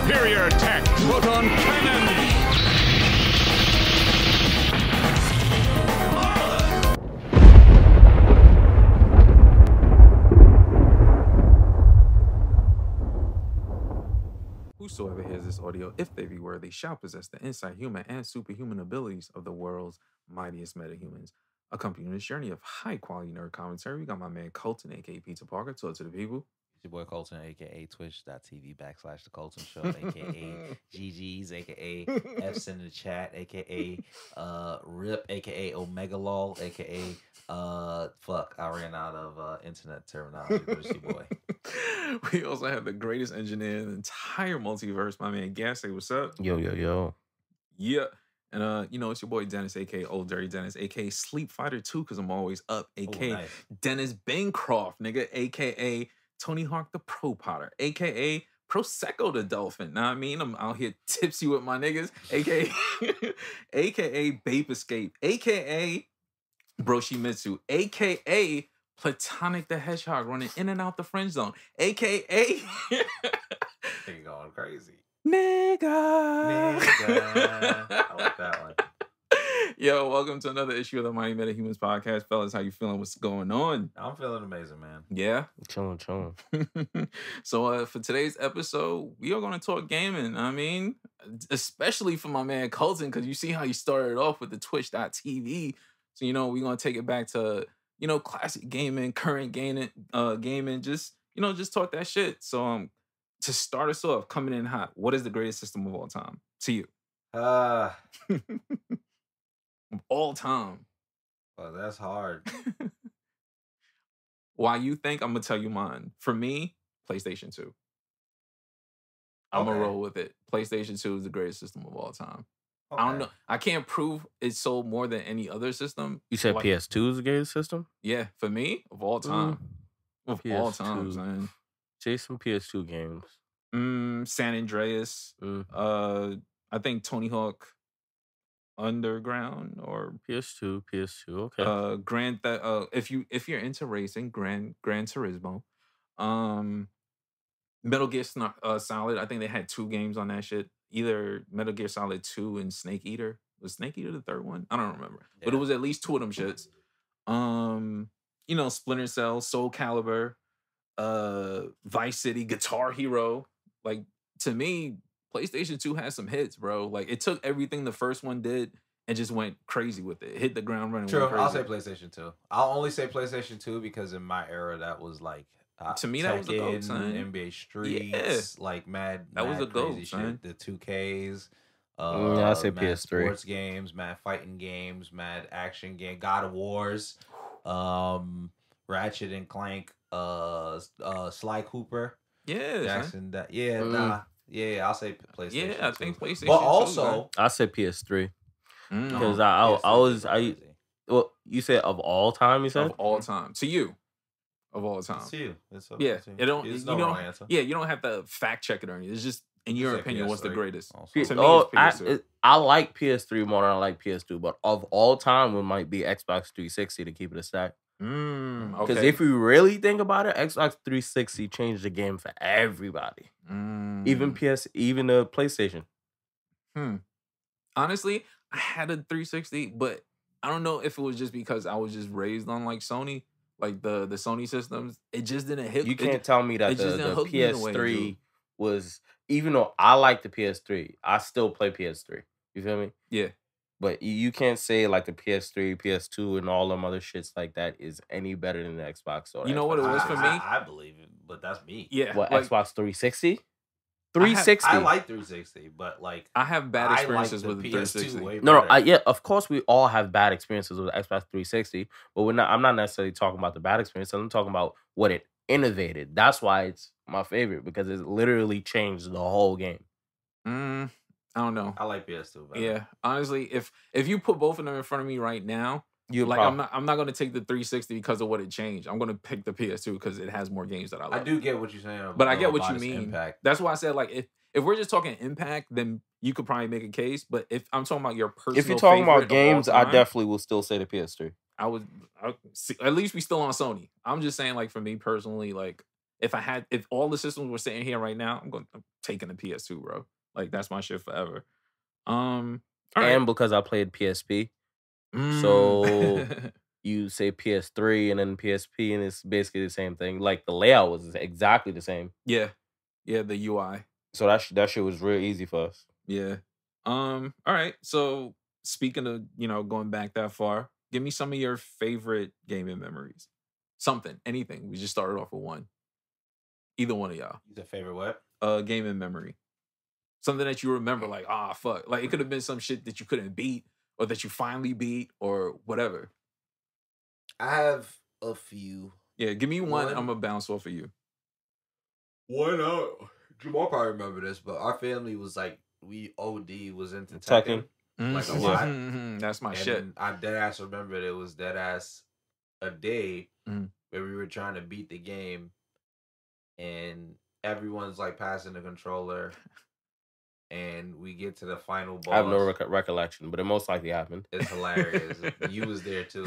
superior tech put on cannon. Whosoever hears this audio, if they be worthy, shall possess the insight, human, and superhuman abilities of the world's mightiest metahumans. Accompanying this journey of high-quality nerd commentary, we got my man Colton, a.k.a. Pizza Parker. Talk to the people. It's your boy Colton, a.k.a. twitch.tv/The Colton Show, a.k.a. GG's, a.k.a. F's in the chat, a.k.a. Rip, a.k.a. Omega Lol, a.k.a. Fuck, I ran out of internet terminology, but it's your boy. We also have the greatest engineer in the entire multiverse, my man Gas. Say what's up? Yo. Yeah. And it's your boy Dennis, aka Old Dirty Dennis, aka Sleep Fighter 2, because I'm always up, aka nice. Dennis Bancroft, nigga, aka Tony Hawk the Pro Potter, aka Prosecco the Dolphin. Know what I mean? I'm out here tipsy with my niggas, aka Babe Escape, aka Broshimitsu, aka Platonic the Hedgehog running in and out the friend zone, aka You're going crazy. Nigga. I like that one. Yo, welcome to another issue of the Mighty Metahumans podcast. Fellas, how you feeling? What's going on? I'm feeling amazing, man. Yeah? Chilling. So for today's episode, we are going to talk gaming. I mean, especially for my man Colton, because you see how he started off with the Twitch.tv. So, we're going to take it back to, classic gaming, current gaming, just talk that shit. So, to start us off, coming in hot, what is the greatest system of all time to you? Of all time. Well, that's hard. Why you think? I'm going to tell you mine. For me, PlayStation 2. I'm going to roll with it. PlayStation 2 is the greatest system of all time. Okay. I don't know. I can't prove it sold more than any other system. You said PS2 is the greatest system? Yeah, for me, of all time. Of all time, man. Say some PS2 games. San Andreas. I think Tony Hawk Underground or PS2. Okay. If you're into racing, Gran Turismo. Metal Gear Solid. I think they had 2 games on that shit. Either Metal Gear Solid 2 and Snake Eater. Was Snake Eater the third one? I don't remember. Yeah. But it was at least 2 of them shits. Splinter Cell, Soul Calibur, Vice City, Guitar Hero. Like, to me, PlayStation 2 has some hits, bro. Like, it took everything the first one did and just went crazy with it. Hit the ground running. True, I'll say PlayStation 2. I'll only say PlayStation 2 because in my era, that was like... to me, that was the GOAT, son. NBA Streets, like mad was the GOAT, shit. son. The 2Ks. I say mad PS3. Sports games, mad fighting games, mad action game, God of Wars, Ratchet and Clank, Sly Cooper. Yeah, Jackson. I'll say PlayStation. Yeah, I think PlayStation. But also, I said PS3 because well, you said of all time. You said of all time to you. Of all time. It's you. It's yeah. To you. It don't. There's you no don't. wrong answer. Yeah, you don't have to fact check it or anything. It's just in your opinion, what's the greatest? Also. To me, it's PS2. I like PS3 more than I like PS2, but of all time, it might be Xbox 360 to keep it a stack. Because if you really think about it, Xbox 360 changed the game for everybody. Even the PlayStation. Honestly, I had a 360, but I don't know if it was just because I was just raised on like Sony, like the Sony systems. It just didn't hit. You can't tell me that the PS3 was, even though I like the PS3, I still play PS3. You feel me? Yeah. But you can't say like the PS3, PS2, and all them other shits like that is any better than the Xbox. Or know what it was for me? I believe it, but that's me. Yeah. What, like, Xbox 360? 360. I like 360, but like I have bad experiences with the 360. No, of course we all have bad experiences with Xbox 360, but I'm not necessarily talking about the bad experience. I'm talking about what it innovated. That's why it's my favorite, because it literally changed the whole game. I don't know. I like PS2 better. Yeah, honestly, if you put both of them in front of me right now, I'm not going to take the 360 because of what it changed. I'm going to pick the PS2 because it has more games that I love. I do get what you're saying, but I get what you mean. Impact. That's why I said, like, if we're just talking impact, then you could probably make a case. But if I'm talking about your personal, if you're talking about games, time, I definitely will still say the PS3. I would at least we still on Sony. I'm just saying, like, for me personally, like, if all the systems were sitting here right now, I'm taking the PS2, bro. Like that's my shit forever. All right. And because I played PSP, so you say PS3 and then PSP, and it's basically the same thing. Like the layout was exactly the same. Yeah, the UI. So that shit was real easy for us. Yeah. All right. So speaking of, going back that far, give me some of your favorite gaming memories. Something, anything. We just started off with one. Either one of y'all. Your favorite what? Gaming memory. Something that you remember, like, fuck. Like, it could have been some shit that you couldn't beat, or that you finally beat, or whatever. I have a few. Yeah, give me one. I'm gonna bounce off of you. One, Jamal probably remember this, but our family was like, we OD was into Tekken. Like a lot. That's my shit. I deadass remembered it was deadass a day where we were trying to beat the game, and everyone's like passing the controller, and we get to the final boss. I have no recollection, but it most likely happened. It's hilarious. You was there too,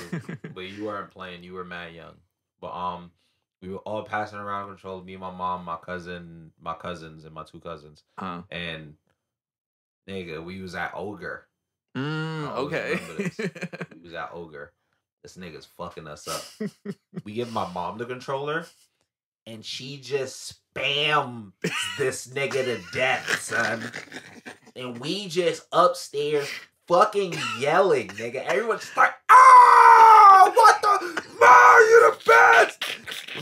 but you weren't playing. You were mad young. But we were all passing around controller. Me, my mom, my cousins, and my two cousins. And nigga, we was at Ogre. Okay. We was at Ogre. This nigga's fucking us up. We give my mom the controller, and she just spams this nigga to death, son. And we just upstairs fucking yelling, nigga. Everyone's just like, what the? No, you the best!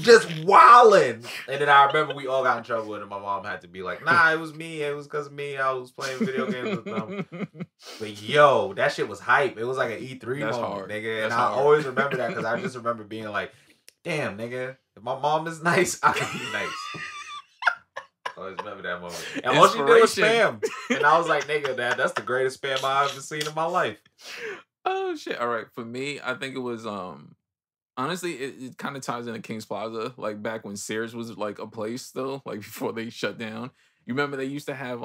Just wilding. And then I remember we all got in trouble, and my mom had to be like, nah, it was me. It was because of me. I was playing video games with them. But yo, that shit was hype. It was like an E3 moment, hard. nigga. And I always remember that because I just remember being like, damn, nigga, if my mom is nice, I can be nice. I always remember that moment. And all she did was spam. And I was like, nigga, that's the greatest spam I've ever seen in my life. Oh, shit. All right. For me, I think it was, honestly, it kind of ties into King's Plaza. Like, back when Sears was, like, a place still. Like, before they shut down. You remember they used to have,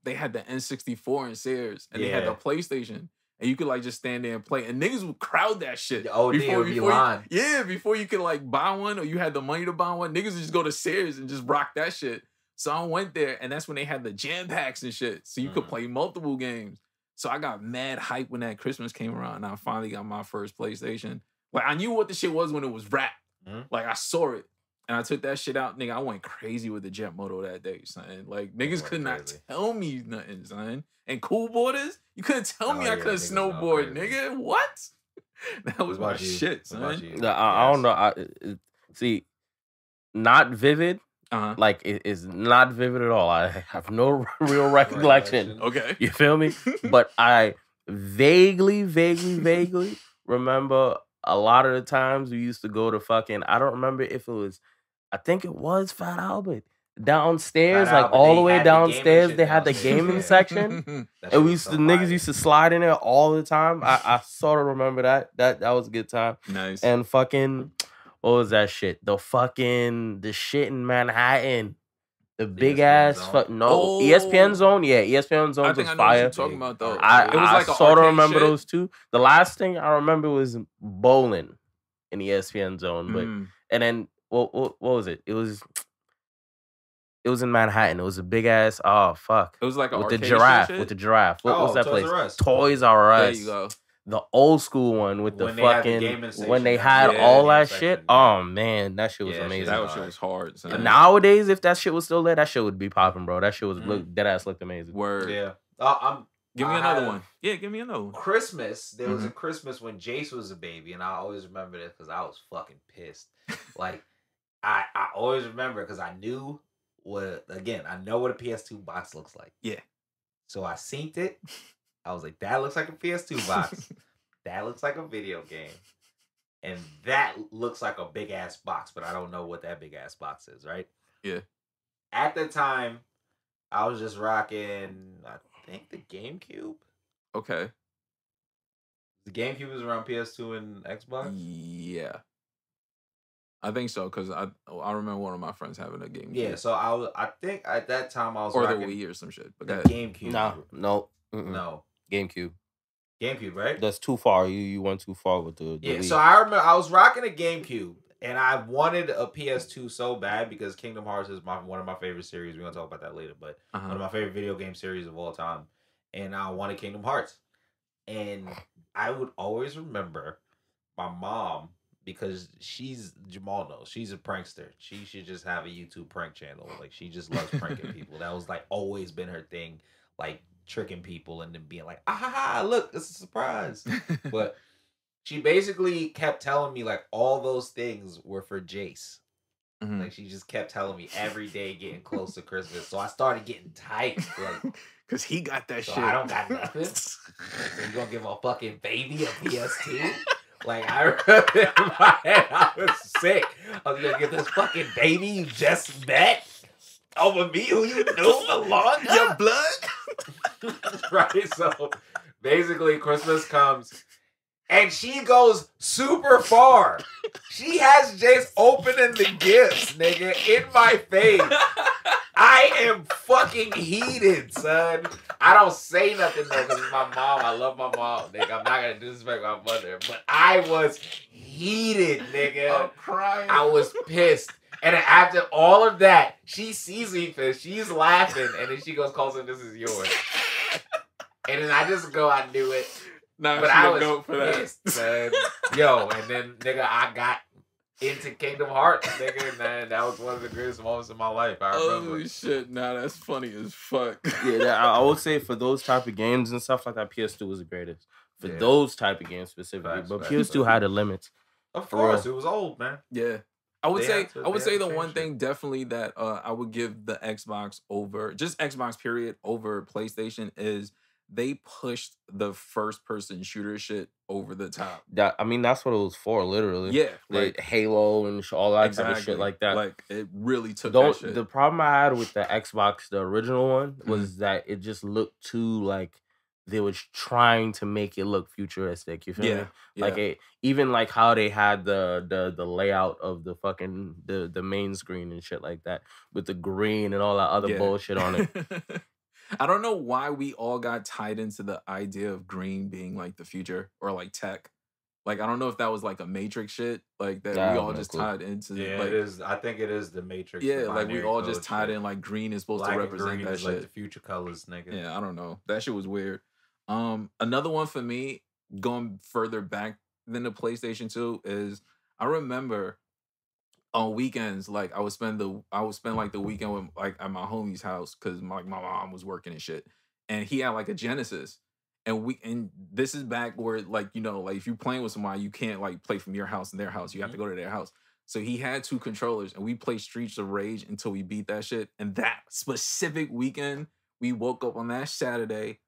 they had the N64 in Sears. And they had the PlayStation. And you could, like, just stand there and play. And niggas would crowd that shit. Oh, before before you could, like, buy one or you had the money to buy one. Niggas would just go to Sears and just rock that shit. So I went there, and that's when they had the jam packs and shit. So you could play multiple games. So I got mad hype when that Christmas came around, and I finally got my first PlayStation. Like, I knew what the shit was when it was wrapped. Like, I saw it, and I took that shit out. Nigga, I went crazy with the Jet Moto that day, son. Like, niggas could not tell me nothing, son. And Cool Boarders, you couldn't tell me I couldn't snowboard, nigga. What? That was my shit, son. I don't know. See, not vivid. Like, it is not vivid at all. I have no real recollection. Okay. You feel me? But I vaguely remember a lot of the times we used to go to fucking, I don't remember if it was, I think it was Fat Albert. Downstairs, like all the way downstairs, they had the gaming section. And we used to, niggas used to slide in there all the time. I sort of remember that. That was a good time. Nice. And fucking, what was that shit? The shit in Manhattan. The big ass ESPN Zone. Yeah, ESPN Zone was fire. I know what you're talking about, though. I sort of remember those two. The last thing I remember was bowling in ESPN Zone. But and then what was it? It was in Manhattan. It was a big ass. Oh fuck! It was like with the giraffe. With the giraffe. What was that place? Toys R Us. There you go. The old school one with the fucking when they had all that shit. Oh man, that shit was amazing. That shit was hard. Son. Nowadays, if that shit was still there, that shit would be popping, bro. That shit was dead ass looked amazing. Word. Yeah. Give me another one. Yeah, give me another one. Christmas. There was a Christmas when Jace was a baby, and I always remember this because I was fucking pissed. Like I always remember because I knew I know what a PS2 box looks like. Yeah. So I synced it. I was like, that looks like a PS2 box. That looks like a video game. And that looks like a big ass box, but I don't know what that big ass box is, right? Yeah. At the time, I was just rocking, I think, the Gamecube. Okay. The Gamecube was around PS2 and Xbox? Yeah. I think so, because I remember one of my friends having a Gamecube. Yeah, so I think at that time I was rocking the Wii or some shit. But the Gamecube. No. Gamecube, right? That's too far. You went too far with the yeah. Wii. So I remember I was rocking a Gamecube, And I wanted a PS2 so bad because Kingdom Hearts is one of my favorite series. We're gonna talk about that later, but one of my favorite video game series of all time. And I wanted Kingdom Hearts. And I would always remember my mom, because Jamal knows, she's a prankster. She should just have a YouTube prank channel. Like, she just loves pranking people. That was like always been her thing, like tricking people and then being like, look, it's a surprise. But she basically kept telling me like all those things were for Jace. Mm-hmm. Like, she just kept telling me every day getting close to Christmas. So I started getting tight. Like, because he got that shit. I don't got nothing. So you gonna give a fucking baby a PS2? Like, I remember in my head, I was sick. I was gonna get this fucking baby you just met over me, who you knew for long. Your blood? Right? So basically, Christmas comes. And she goes super far. She has Jace opening the gifts, nigga, in my face. I am fucking heated, son. I don't say nothing though, because it's my mom. I love my mom, nigga. I'm not gonna disrespect my mother, but I was heated, nigga. I'm crying. I was pissed. And then after all of that, she sees me pissed. She's laughing, and then she goes, "Colton, this is yours." And then I just go, "I knew it." Nah, but I was pissed, man. Yo, and then, nigga, I got into Kingdom Hearts, nigga, man. That was one of the greatest moments of my life. I remember. Holy shit, nah, that's funny as fuck. Yeah, I would say for those type of games and stuff like that, PS2 was the greatest. For those type of games specifically. But PS2 had the limits. Of course, it was old, man. Yeah. I would say the one thing definitely that I would give the Xbox over, just Xbox period, over PlayStation is they pushed the first-person shooter shit over the top. That's what it was for, literally. Yeah. Like Halo and all that type of shit like that. Like, it really took that shit. The problem I had with the Xbox, the original one, was that it just looked too, like, they were trying to make it look futuristic. You feel me? Like, even, like, how they had the layout of the fucking, the main screen and shit like that, with the green and all that other bullshit on it. I don't know why we all got tied into the idea of green being like the future or like tech. Like, I don't know if that was like a Matrix shit, like that we all just tied into. Yeah, like, it is. I think it is the Matrix. Yeah, like we all just tied in like green is supposed to represent that shit. Like the future colors, nigga. Yeah, I don't know. That shit was weird. Another one for me, going further back than the PlayStation 2, is I remember on weekends, like I would spend like the weekend with like at my homie's house because my mom was working and shit, and he had like a Genesis, and this is back where like, you know, like if you're playing with somebody, you can't like play from your house and their house, you have to go to their house. So he had 2 controllers, and we played Streets of Rage until we beat that shit. And that specific weekend, we woke up on that Saturday,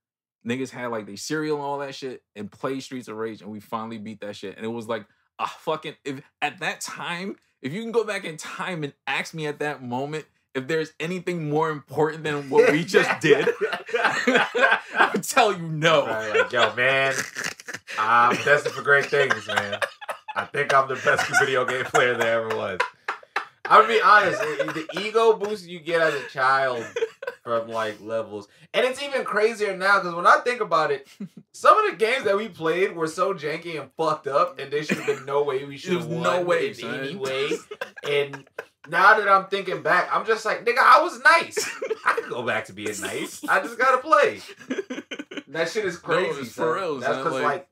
niggas had like their cereal and all that shit, and played Streets of Rage, and we finally beat that shit. And it was like a fucking, at that time, if you can go back in time and ask me at that moment if there's anything more important than what we just did, I would tell you no. Right, like, yo, man, I'm destined for great things, man. I think I'm the best video game player there ever was. I'm gonna be honest, the ego boost you get as a child from like levels, and it's even crazier now because when I think about it, some of the games that we played were so janky and fucked up, and there should have been no way we should have won in any way. And now that I'm thinking back, I'm just like, nigga, I was nice. I could go back to being nice. I just gotta play. That shit is crazy. No, for real. That's because like.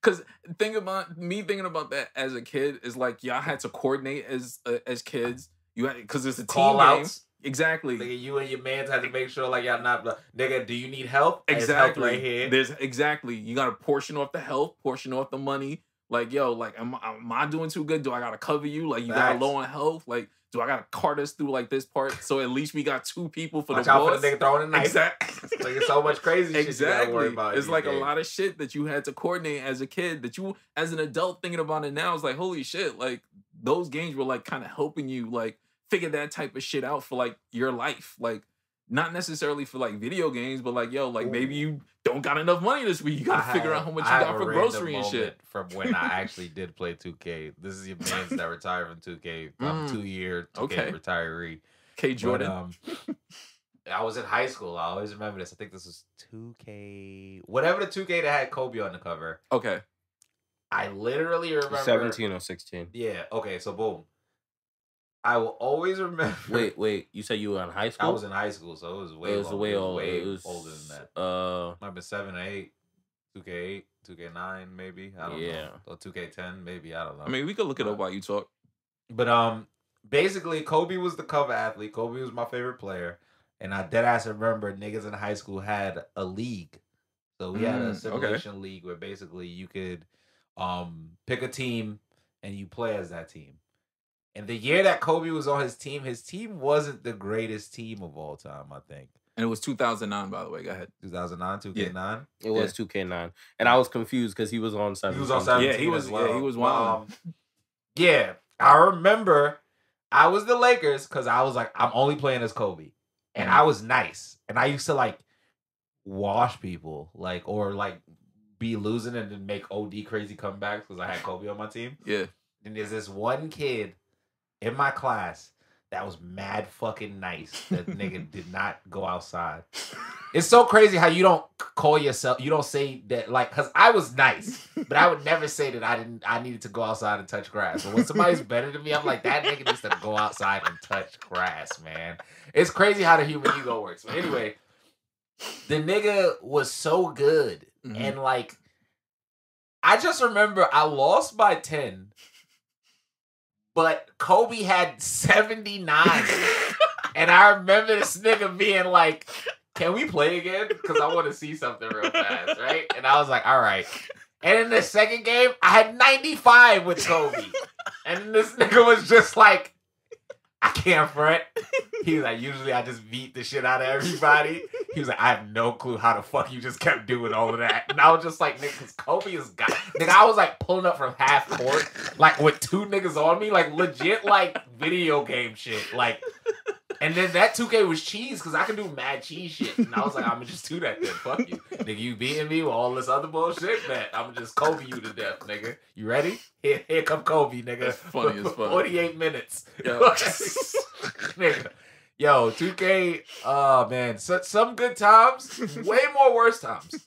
Because thinking about that as a kid is like y'all had to coordinate as kids. You had, because it's a team game. Exactly. Nigga, you and your mans had to make sure like y'all not. Nigga, do you need help? Exactly. Help right here. There's exactly. You got to portion off the health, portion off the money. Like, yo, like am I doing too good? Do I gotta cover you? Like, you got low on health? Like, do I gotta cart us through like this part? So at least we got 2 people for Watch the out boss. for the nigga throwing a knife. Exactly. Like, it's so much crazy shit you gotta worry about. It's like a lot of shit that you had to coordinate as a kid that you, as an adult, thinking about it now, is like, holy shit, like those games were like kind of helping you like figure that type of shit out for like your life. Like, not necessarily for like video games, but like, yo, like maybe you don't got enough money this week. You gotta figure out how much you got for grocery and shit. From when I actually did play 2K. This is your man that retired from 2K. I'm 2-year 2K retiree. K Jordan. But, I was in high school. I always remember this. I think this was 2K. Whatever the 2K that had Kobe on the cover. Okay. I literally remember 17 or 16. Yeah. Okay. So boom. I will always remember. Wait. You said you were in high school? I was in high school, so it was way older than that. Might have been 7 or 8, 2K8, 2K9, maybe. I don't know. Or 2K10, maybe. I don't know. I mean, we could look it up while you talk. But basically, Kobe was the cover athlete. Kobe was my favorite player, and I deadass remember niggas in high school had a league. So we had a simulation league where basically you could pick a team and you play as that team. And the year that Kobe was on his team wasn't the greatest team of all time, I think. And it was 2009, by the way. Go ahead. 2009, 2K9? It was 2K9. And I was confused because he was on 17. He was on 17. Yeah, he was wild. Yeah, I remember I was the Lakers because I was like, I'm only playing as Kobe. And I was nice. And I used to like wash people, or be losing and then make OD crazy comebacks because I had Kobe on my team. Yeah. And there's this one kid in my class that was mad fucking nice. That nigga did not go outside. It's so crazy how you don't call yourself, you don't say that, because I was nice, but I would never say that I needed to go outside and touch grass. But when somebody's better than me, I'm like, that nigga needs to go outside and touch grass, man. It's crazy how the human ego works. But anyway, the nigga was so good. And I just remember I lost by 10. But Kobe had 79. And I remember this nigga being like, can we play again? Because I want to see something real fast, right? And I was like, all right. And in the second game, I had 95 with Kobe. And then this nigga was just like, I can't front. He was like, usually I just beat the shit out of everybody. He was like, I have no clue how the fuck you just kept doing all of that. And I was just like, nigga, Kobe is God. Nigga, I was like pulling up from half court, with 2 niggas on me, legit video game shit. And then that 2K was cheese because I can do mad cheese shit. And I was like, I'm going to just do that then. Fuck you. Nigga, you beating me with all this other bullshit? Man, I'm going to just Kobe you to death, nigga. You ready? Here come Kobe, nigga. That's funny as fuck. 48 minutes. Yo. Nigga. Yo, 2K, oh man, some good times, way more worse times.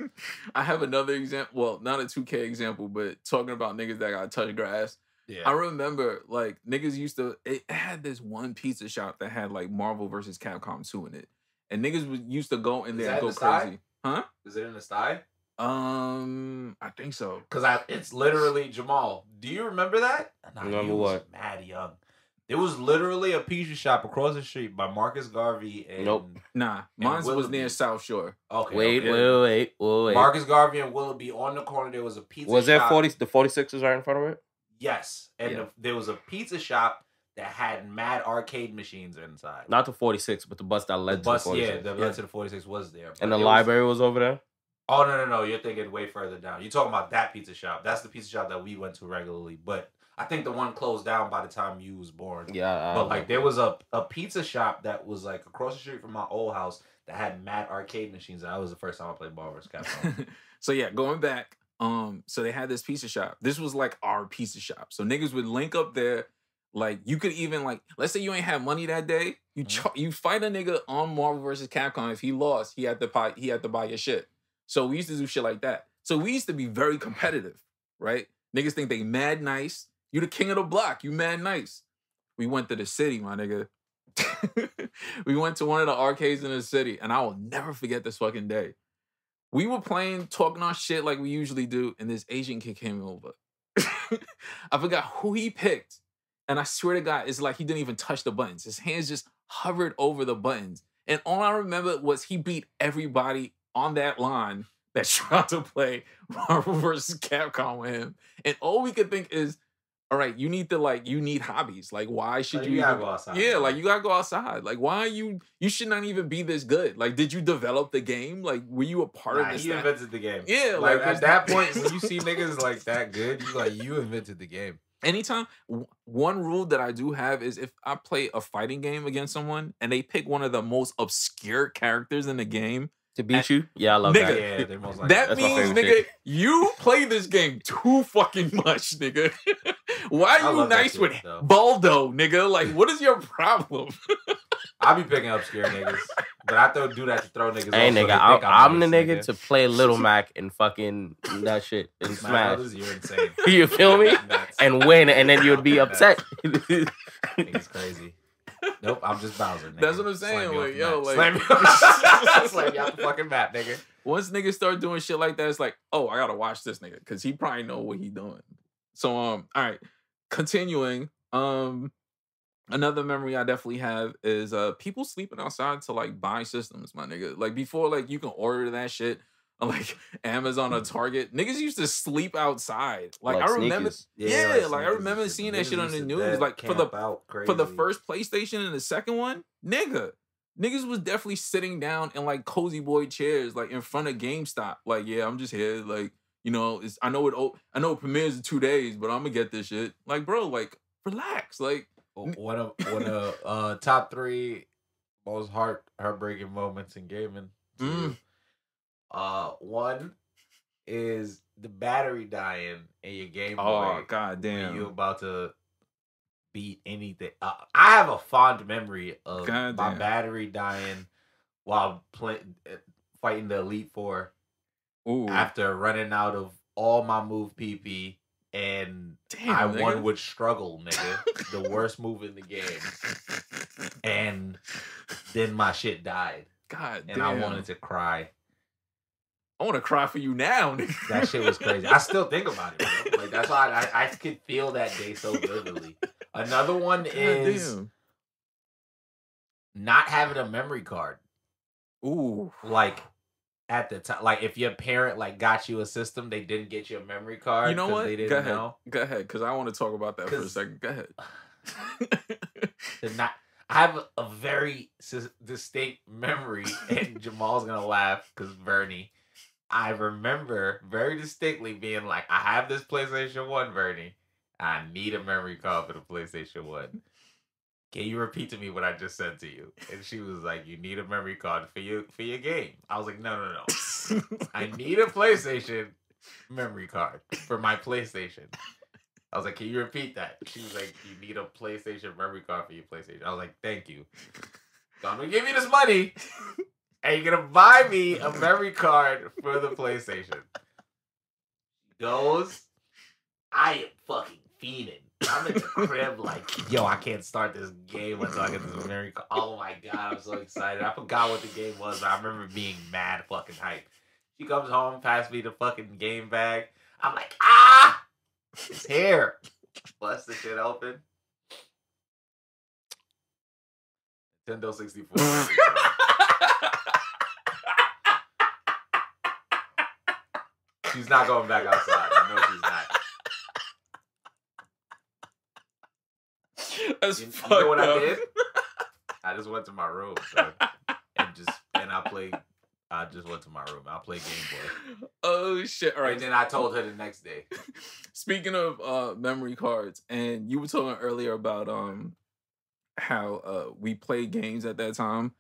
I have another example. Well, not a 2K example, but talking about niggas that got touch grass. Yeah. I remember, niggas used to, it had this one pizza shop that had, Marvel vs. Capcom 2 in it. And niggas used to go in there and go crazy. Huh? Is it in the sty? I think so. Because it's literally, Jamal, do you remember that? Remember what? Mad young. It was literally a pizza shop across the street by Marcus Garvey and... Nope. Nah, mine was near South Shore. Okay. Wait. Marcus Garvey and Willoughby on the corner. There was a pizza shop. Was there the 46ers right in front of it? Yes. And there was a pizza shop that had mad arcade machines inside. Not the 46, but the bus that led to the 46. Yeah, the led to the 46 was there. And the library was over there? Oh, no. You're thinking way further down. You're talking about that pizza shop. That's the pizza shop that we went to regularly. But I think the one closed down by the time you was born. Yeah. But there was a pizza shop that was across the street from my old house that had mad arcade machines. That was the first time I played Marvel vs. Capcom. So yeah, going back, so they had this pizza shop. This was our pizza shop. So niggas would link up there. You could even let's say you ain't have money that day. You fight a nigga on Marvel vs. Capcom. If he lost, he had to buy your shit. So we used to do shit like that. So we used to be very competitive, right? Niggas think they mad nice. You the king of the block. You mad nice. We went to the city, my nigga. We went to one of the arcades in the city, and I will never forget this fucking day. We were playing, talking our shit like we usually do, and this Asian kid came over. I forgot who he picked, and I swear to God, it's like he didn't even touch the buttons. His hands just hovered over the buttons. And all I remember was he beat everybody on that line that tried to play Marvel vs. Capcom with him. And all we could think is, all right, you need hobbies. Why should you gotta go outside? Yeah, you gotta go outside. Why you should not even be this good. Did you develop the game? Were you a part of this? He invented the game. Yeah, at that point, when you see niggas that good, you invented the game. Anytime, one rule that I do have is if I play a fighting game against someone and they pick one of the most obscure characters in the game, to beat you? Yeah, I love nigga, that. Yeah, they're most that means, nigga, shit. You play this game too fucking much, nigga. Why are you nice with Baldo, nigga? What is your problem? I be picking obscure niggas. But I don't do that to throw niggas Hey off. nigga, I'm the nigga to play Little Mac and fucking that shit and Smash. You're insane. You feel me? And win, and then you'd be upset. He's crazy. Nope, I'm just Bowser. Nigga. That's what I'm saying. Like, yo, like, slam you off the fucking map, nigga. Once niggas start doing shit like that, it's like, oh, I gotta watch this nigga because he probably know what he doing. So, all right, continuing. Another memory I definitely have is people sleeping outside to like buy systems, my nigga. Like before, like you can order that shit on like Amazon or Target. Niggas used to sleep outside. Like I remember, like I remember seeing that shit on the news. Like for the first PlayStation and the second one, niggas was definitely sitting down in like cozy boy chairs, like in front of GameStop. Like, yeah, I'm just here. Like, you know, I know it premieres in 2 days, but I'm gonna get this shit. Like, bro, like relax. Like one of top 3 most heartbreaking moments in gaming. One is the battery dying in your Game Boy. Oh, goddamn. When you about to beat anything. I have a fond memory of my battery dying while fighting the Elite Four. Ooh. After running out of all my move PP, and I won with struggle, nigga. The worst move in the game. And then my shit died. God damn. And I wanted to cry. I want to cry for you now, nigga. That shit was crazy. I still think about it, bro. Like, that's why I could feel that day so vividly. Another one is not having a memory card. Ooh. Like, at the time, like if your parent like got you a system, they didn't get you a memory card. You know what? They didn't know. Go ahead, because I want to talk about that for a second. Go ahead. I have a very distinct memory, and Jamal's gonna laugh because Bernie. I remember very distinctly being like, I have this PlayStation 1, Bernie. I need a memory card for the PlayStation 1. Can you repeat to me what I just said to you? And she was like, you need a memory card for your game. I was like, no. I need a PlayStation memory card for my PlayStation. I was like, can you repeat that? She was like, you need a PlayStation memory card for your PlayStation. I was like, thank you. So I'm going to give you this money, and you're going to buy me a memory card for the PlayStation. Goes, I am fucking fiending. I'm in the crib like, yo, I can't start this game until I get this memory card. Oh my God, I'm so excited. I forgot what the game was, but I remember being mad fucking hype. She comes home, passes me the fucking game bag. I'm like, it's here. Bust the shit open. Nintendo 64. She's not going back outside. I know she's not. That's you know what I did? I just went to my room, I just went to my room. I played Game Boy. Oh shit! All right. And then I told her the next day. Speaking of memory cards, and you were talking earlier about how we played games at that time.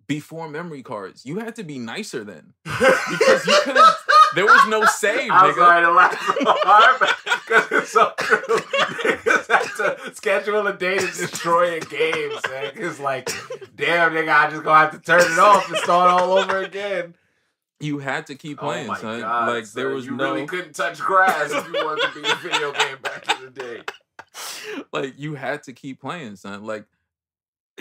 Before memory cards, you had to be nicer then because you couldn't. There was no save, nigga. I'm sorry to laugh so hard, because it's so true. Niggas have to schedule a day to destroy a game, man. It's like, damn, nigga, I just gonna have to turn it off and start all over again. You had to keep playing, son. God, like there was you really couldn't touch grass if you wanted to be a video game back in the day. Like you had to keep playing, son. Like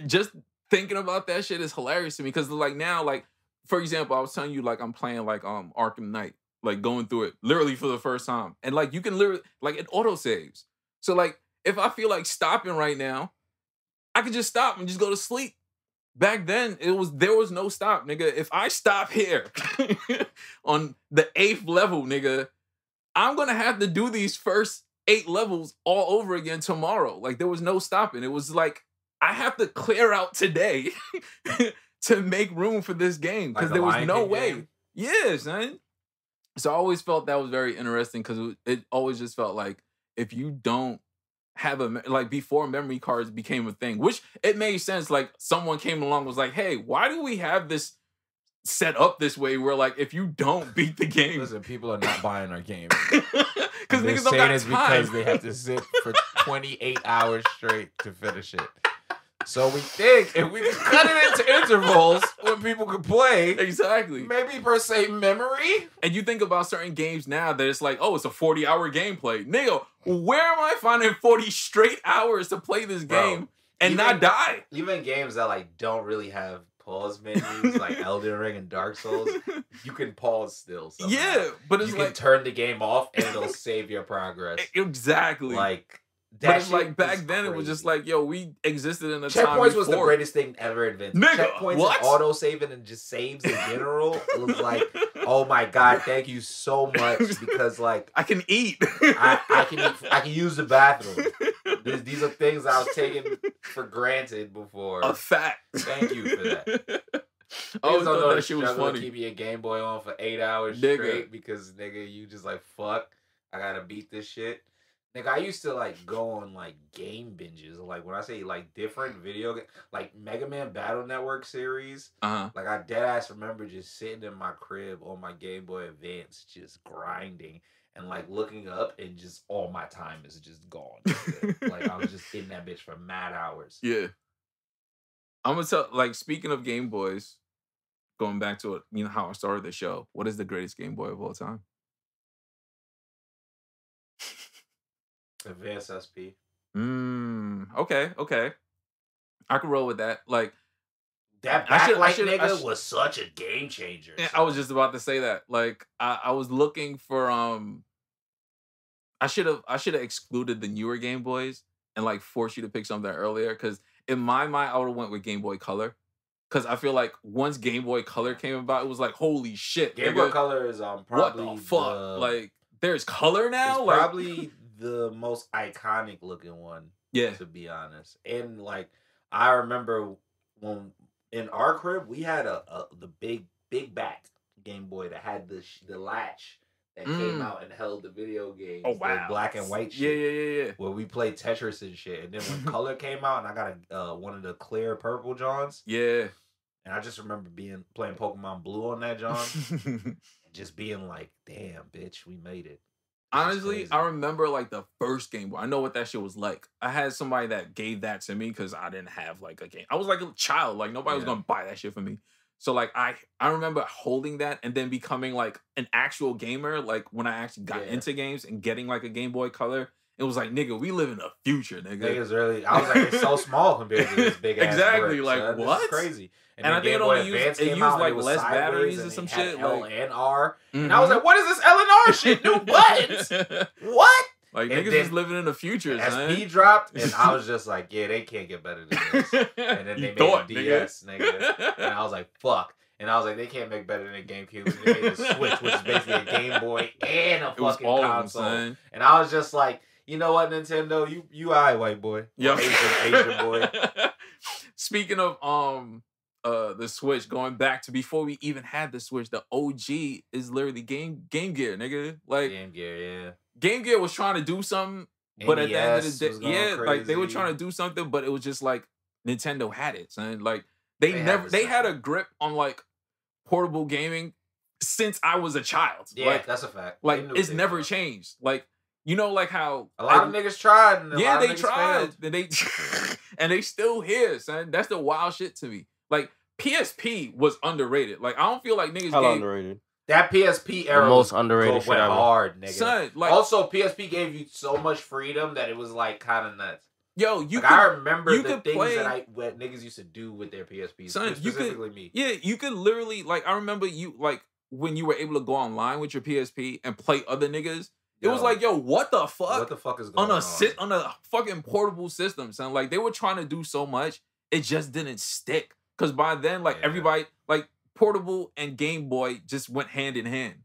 just thinking about that shit is hilarious to me because like now, like for example, I was telling you like I'm playing like Arkham Knight. Like going through it literally for the first time. And like you can literally like it auto saves. So like if I feel like stopping right now, I could just stop and just go to sleep. Back then there was no stop, nigga. If I stop here on the 8th level, nigga, I'm gonna have to do these first 8 levels all over again tomorrow. Like there was no stopping. It was like I have to clear out today to make room for this game. Because there was no way. Yeah, son. So I always felt that was very interesting because it always just felt like if you don't have like before memory cards became a thing, which it made sense. Like someone came along and was like, hey, why do we have this set up this way where like if you don't beat the game. Listen, people are not buying our game. Because niggas don't got time. Because they have to sit for 28 hours straight to finish it. So we think if we can cut it into intervals when people can play, Exactly. maybe per se memory. And you think about certain games now that it's like, oh, it's a 40-hour gameplay. Nigga, where am I finding 40 straight hours to play this game and not die? Even games that like don't really have pause menus, like Elden Ring and Dark Souls, you can pause still. Somehow. Yeah, but it's you like can turn the game off and it'll save your progress. Exactly. Like. But it's like back then, it was just like, yo, we existed in a time Checkpoints was the greatest thing ever invented. Nigga, Checkpoints what? and auto-saving and just saves in general. It was like, oh my God, thank you so much. Because like I can eat. I can use the bathroom. These are things I was taking for granted before. A fact. Thank you for that. I always don't thought know that shit was funny. Keep your Game Boy on for 8 hours Nigga. straight because nigga, you just like fuck. I gotta beat this shit. Nigga, I used to like go on like game binges. Like when I say like different video like Mega Man Battle Network series. Like I dead ass remember just sitting in my crib on my Game Boy Advance, just grinding and like looking up, and just all my time is just gone. Like I was just in that bitch for mad hours. Yeah. I'm gonna tell, like, speaking of Game Boys, going back to it, you know how I started the show. What is the greatest Game Boy of all time? Advanced SP. Okay. I can roll with that. Like that backlight was such a game changer. Yeah, I was just about to say that. Like I was looking for I should have excluded the newer Game Boys and like forced you to pick something earlier, because in my mind I would have went with Game Boy Color. Because I feel like once Game Boy Color came about, it was like, holy shit. Game Boy Color is probably what the fuck? Like there's color now? It's like probably the most iconic looking one, to be honest. And like I remember when in our crib we had the big back Game Boy that had the latch that came out and held the video games. Oh wow, the black and white shit. Yeah. Where we played Tetris and shit. And then when color came out, and I got one of the clear purple Johns. Yeah. And I just remember playing Pokemon Blue on that John, and just being like, "Damn, bitch, we made it." Honestly, I remember like the first Game Boy. I know what that shit was like. I had somebody that gave that to me because I didn't have like a game. I was like a child. Like nobody was gonna buy that shit for me. So like I remember holding that and then becoming like an actual gamer. Like when I actually got into games and getting like a Game Boy Color. It was like, nigga, we live in the future, nigga. Niggas really, I was like, it's so small compared to this big ass. Exactly, brick, like son. what? This is crazy. And I think it used like less batteries or some shit. L like and R. And I was like, what is this L and R shit? New buttons? What? Like niggas is living in the future. SP dropped, and I was just like, yeah, they can't get better than this. And then they made a DS, nigga. And I was like, fuck. And I was like, they can't make better than Gamecube. And they made a Switch, which is basically a Game Boy and a fucking console. And I was just like, you know what, Nintendo? You alright, white boy. Yep. Asian boy. Speaking of the Switch, going back to before we even had the Switch, the OG is literally Game Gear, nigga. Like Game Gear, yeah. Game Gear was trying to do something, but at the end of the day, like they were trying to do something, but it was just like Nintendo had it, son. Like they had a grip on like portable gaming since I was a child. Yeah, like, that's a fact. Like it's never changed. Like, you know, like how a lot of niggas tried. And they tried. And they still here, son. That's the wild shit to me. Like PSP was underrated. Like I don't feel like niggas underrated. That PSP era, the most underrated shit went ever. Hard, nigga. Son, like, also, PSP gave you so much freedom that it was like kind of nuts. Yo, I remember the things that what niggas used to do with their PSPs. Son, specifically me. Yeah, you could literally like. I remember you like when you were able to go online with your PSP and play other niggas. It was like, yo, what the fuck? What the fuck is going on? On a fucking portable system, son. Like they were trying to do so much, it just didn't stick. Cause by then, like everybody, like portable and Game Boy just went hand in hand.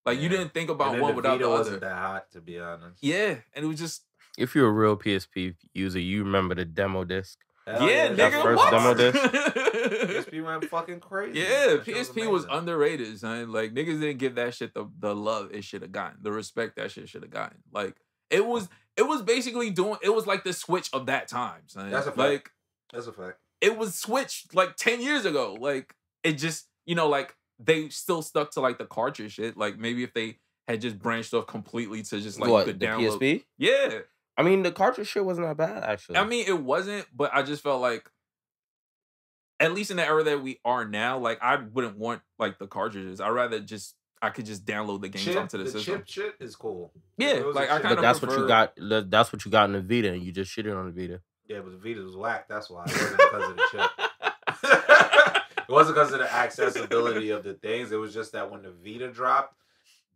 Like you didn't think about one without the other. Wasn't that hot, to be honest. Yeah, and it was just. If you're a real PSP user, you remember the demo disc. Nigga, that first demo disc. PSP went fucking crazy. Yeah, PSP was underrated, son. Like niggas didn't give that shit the love it should have gotten, the respect that shit should have gotten. Like it was basically it was like the Switch of that time, son. That's a fact. Like that's a fact. It was Switch like 10 years ago. Like it just, you know, like they still stuck to like the cartridge shit. Like maybe if they had just branched off completely to just like what, you could the download. PSP? Yeah. I mean, the cartridge shit wasn't that bad, actually. I mean, it wasn't, but I just felt like at least in the era that we are now, like I wouldn't want like the cartridges. I'd rather I could just download the games onto the system. Chip shit is cool. Yeah, like I kind of. But that's what you got. That's what you got in the Vita, and you just shitted on the Vita. Yeah, but the Vita was whack. That's why. It wasn't because of the chip. It wasn't because of the accessibility of the things. It was just that when the Vita dropped,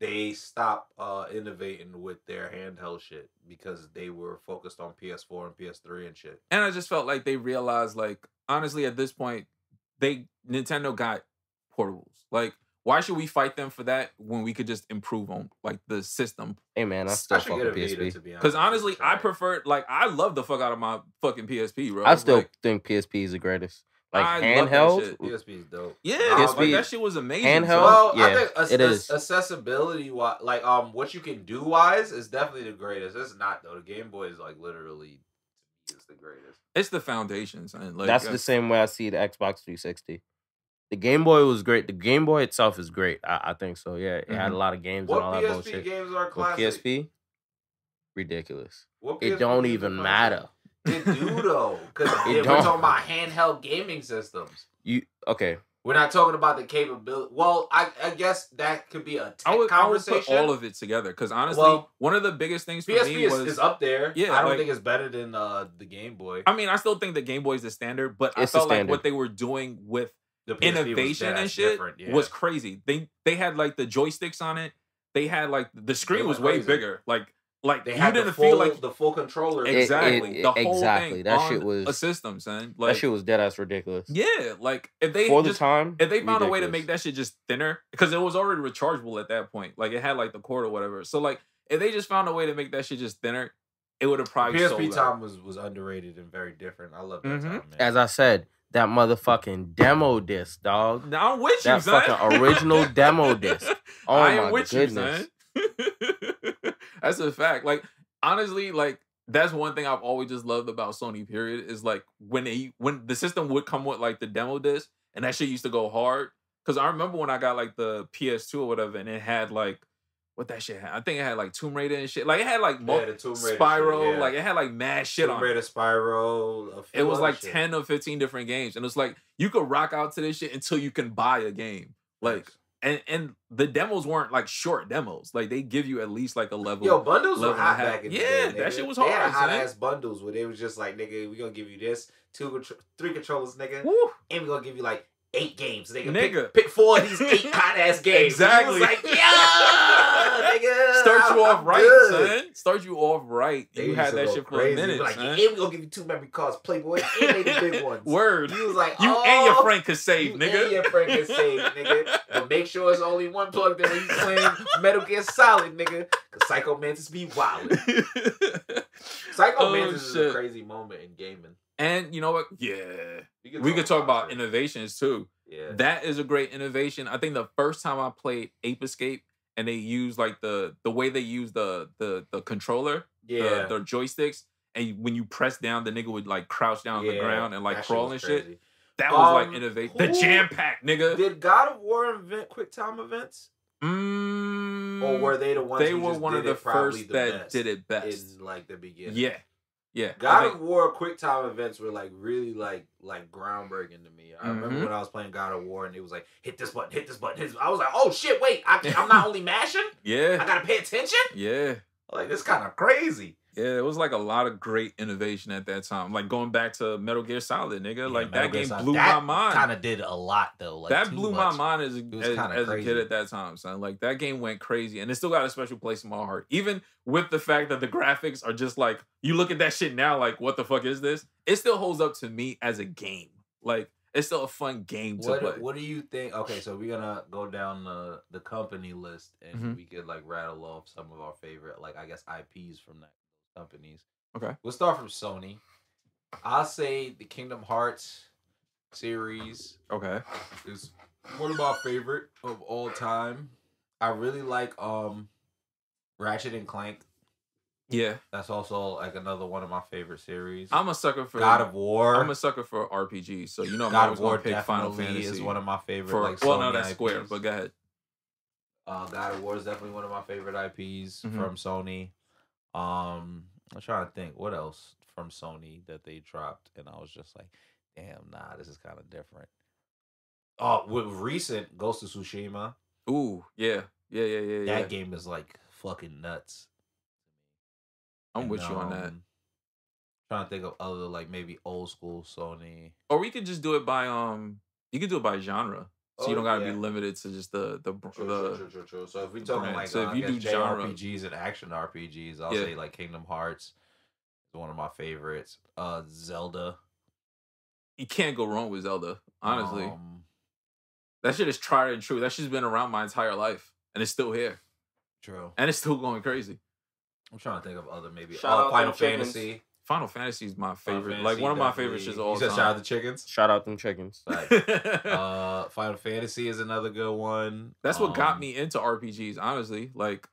they stopped innovating with their handheld shit because they were focused on PS4 and PS3 and shit. And I just felt like they realized, like, honestly, at this point, Nintendo got portables. Like, why should we fight them for that when we could just improve on like the system? Hey man, I still fuck with PSP. Because honestly, I prefer, like, I love the fuck out of my fucking PSP, bro. I still like, think PSP is the greatest. Like I handheld, PSP is dope. Yeah, PSP, like, that shit was amazing. Handheld, well, yeah, I think it is. Accessibility, like what you can do wise is definitely the greatest. It's not though. The Game Boy is like literally is the greatest. It's the foundations, and like that's the same way I see the Xbox 360. The Game Boy was great. The Game Boy itself is great. I think so. Yeah, it had a lot of games and all that bullshit. What PSP games are classic? But PSP, ridiculous. What it don't even matter. It do though, because we're talking about handheld gaming systems. Okay? We're not talking about the capability. Well, I guess that could be a tech conversation. I would put all of it together because honestly, one of the biggest things for PSP me is up there. Yeah, I don't think it's better than the Game Boy. I mean, I still think the Game Boy is the standard, but I felt like what they were doing with the innovation and shit was crazy. They had like the joysticks on it. They had like the screen was way bigger. Like they you didn't feel like the full controller. Exactly. The whole thing that shit was a system, son. Like, that shit was dead ass ridiculous. Yeah, like if they found a way to make that shit just thinner, because it was already rechargeable at that point. Like it had like the cord or whatever. So like if they just found a way to make that shit just thinner, it would have probably PSP time was underrated and very different. I love that time, man. As I said, that motherfucking demo disc, dog. Now I'm with you, that son. Fucking original demo disc. Oh I my am with goodness. You, son. That's a fact. Like honestly, like that's one thing I've always just loved about Sony. Period is like when the system would come with like the demo disc and that shit used to go hard. Because I remember when I got like the PS2 or whatever, and it had like what that shit had. I think it had like Tomb Raider and shit. Like it had like Spyro. Shit, like it had like mad shit on it. Tomb Raider, Spyro. It was like 10 or 15 different games, and it's like you could rock out to this shit until you can buy a game. Like. And the demos weren't like short demos. Like they give you at least like a level. Yo, bundles were hot back in the day. Yeah, that shit was hard. They had hot ass bundles where they was just like, nigga, we gonna give you this 3 controllers, nigga, Woo. And we gonna give you like 8 games. Nigga, pick 4 of these 8 hot ass games. Exactly. Like, yeah, nigga. Start you off right, son. Start you off right. You had that shit for a minute, like, son. And we gonna give you 2 memory cards, Playboy, and maybe big ones. Word. You was like, you and your friend could save, nigga. And your friend could save, nigga. But make sure it's only one plugged in when you playing Metal Gear Solid, nigga. Cause Psycho Mantis be wild. Psycho Mantis is a crazy moment in gaming. And you know what? Yeah. We could talk about innovations too. Yeah. That is a great innovation. I think the first time I played Ape Escape and they used like the way they use the controller, the joysticks, and when you press down, the nigga would like crouch down on the ground and like crawl and shit. That was like innovation. The jam pack, nigga. Did God of War invent quick time events? Or were they the ones? They were one of the first that did it best in like the beginning. Yeah. Yeah, God of War quick time events were like really like groundbreaking to me. I remember when I was playing God of War and it was like hit this button, hit this button. I was like, oh shit, wait, I'm not only mashing. Yeah, I gotta pay attention. Yeah, like it's kind of crazy. Yeah, it was like a lot of great innovation at that time. Like going back to Metal Gear Solid, nigga. Yeah, like that game blew my mind. Kind of did a lot though. Like that blew my mind as a kid at that time, son. Like that game went crazy, and it still got a special place in my heart. Even with the fact that the graphics are just like you look at that shit now, like what the fuck is this? It still holds up to me as a game. Like it's still a fun game to play. What do you think? Okay, so we're gonna go down the company list, and we could like rattle off some of our favorite, like I guess IPs from that. Companies. Okay. We'll start from Sony. I'll say the Kingdom Hearts series. Okay. Is one of my favorite of all time. I really like Ratchet and Clank. Yeah. That's also like another one of my favorite series. I'm a sucker for God of War. I'm a sucker for RPGs, so you know God of War pick Final Fantasy is one of my favorite. No, that's IPs. Square, but go ahead. God of War is definitely one of my favorite IPs from Sony. I'm trying to think what else from Sony that they dropped, and I was just like, Damn, nah, this is kind of different. With recent Ghost of Tsushima. Ooh, yeah. That game is like fucking nuts. I'm with you on that. Trying to think of other like maybe old school Sony. Or we could just do it by you could do it by genre. So you don't gotta be yeah. limited to just the True. So if we talking brand. like So if you do genre JRPGs and action RPGs, I'll say like Kingdom Hearts is one of my favorites. Zelda. You can't go wrong with Zelda, honestly. That shit is tried and true. That shit's been around my entire life. And it's still here. True. And it's still going crazy. I'm trying to think of other maybe Final Fantasy. Final Fantasy is my favorite. Like one of my favorites is all time. You said shout out the chickens? Shout out them chickens. Like, Final Fantasy is another good one. That's what got me into RPGs, honestly. Like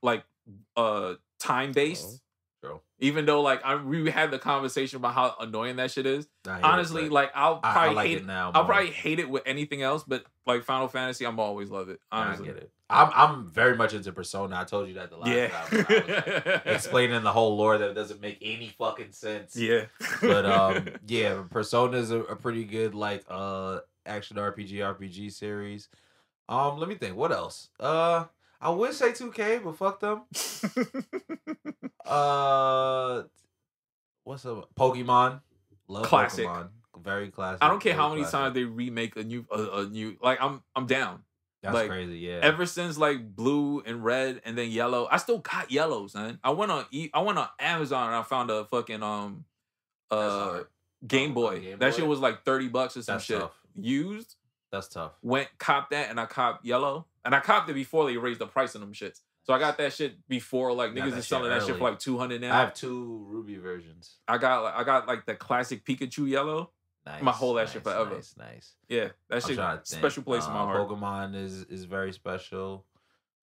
time based. True. Even though we had the conversation about how annoying that shit is. Honestly, I'll probably hate it now. I'll probably hate it with anything else, but like Final Fantasy, I'm always love it. Honestly. I get it. I'm very much into Persona. I told you that the last time. I was like, explaining the whole lore that doesn't make any fucking sense. Yeah. But yeah, Persona is a pretty good action RPG series. Let me think. What else? I would say 2K, but fuck them. What's up? Pokemon. Love classic. Pokemon. Very classic. I don't care how many times they remake a new like I'm down. That's crazy, yeah. Ever since like blue and red and then yellow, I still got yellow, son. I went on Amazon and I found a fucking Game Boy. That shit was like $30 or some That's shit. tough. Used. That's tough. Copped that and I copped yellow. And I copped it before they raised the price on them shits. So I got that shit before niggas is selling that shit for like $200 now. I have 2 Ruby versions. I got like the classic Pikachu yellow. Nice, my whole that shit forever. Nice. Yeah, that shit special place in my heart. Pokemon is very special.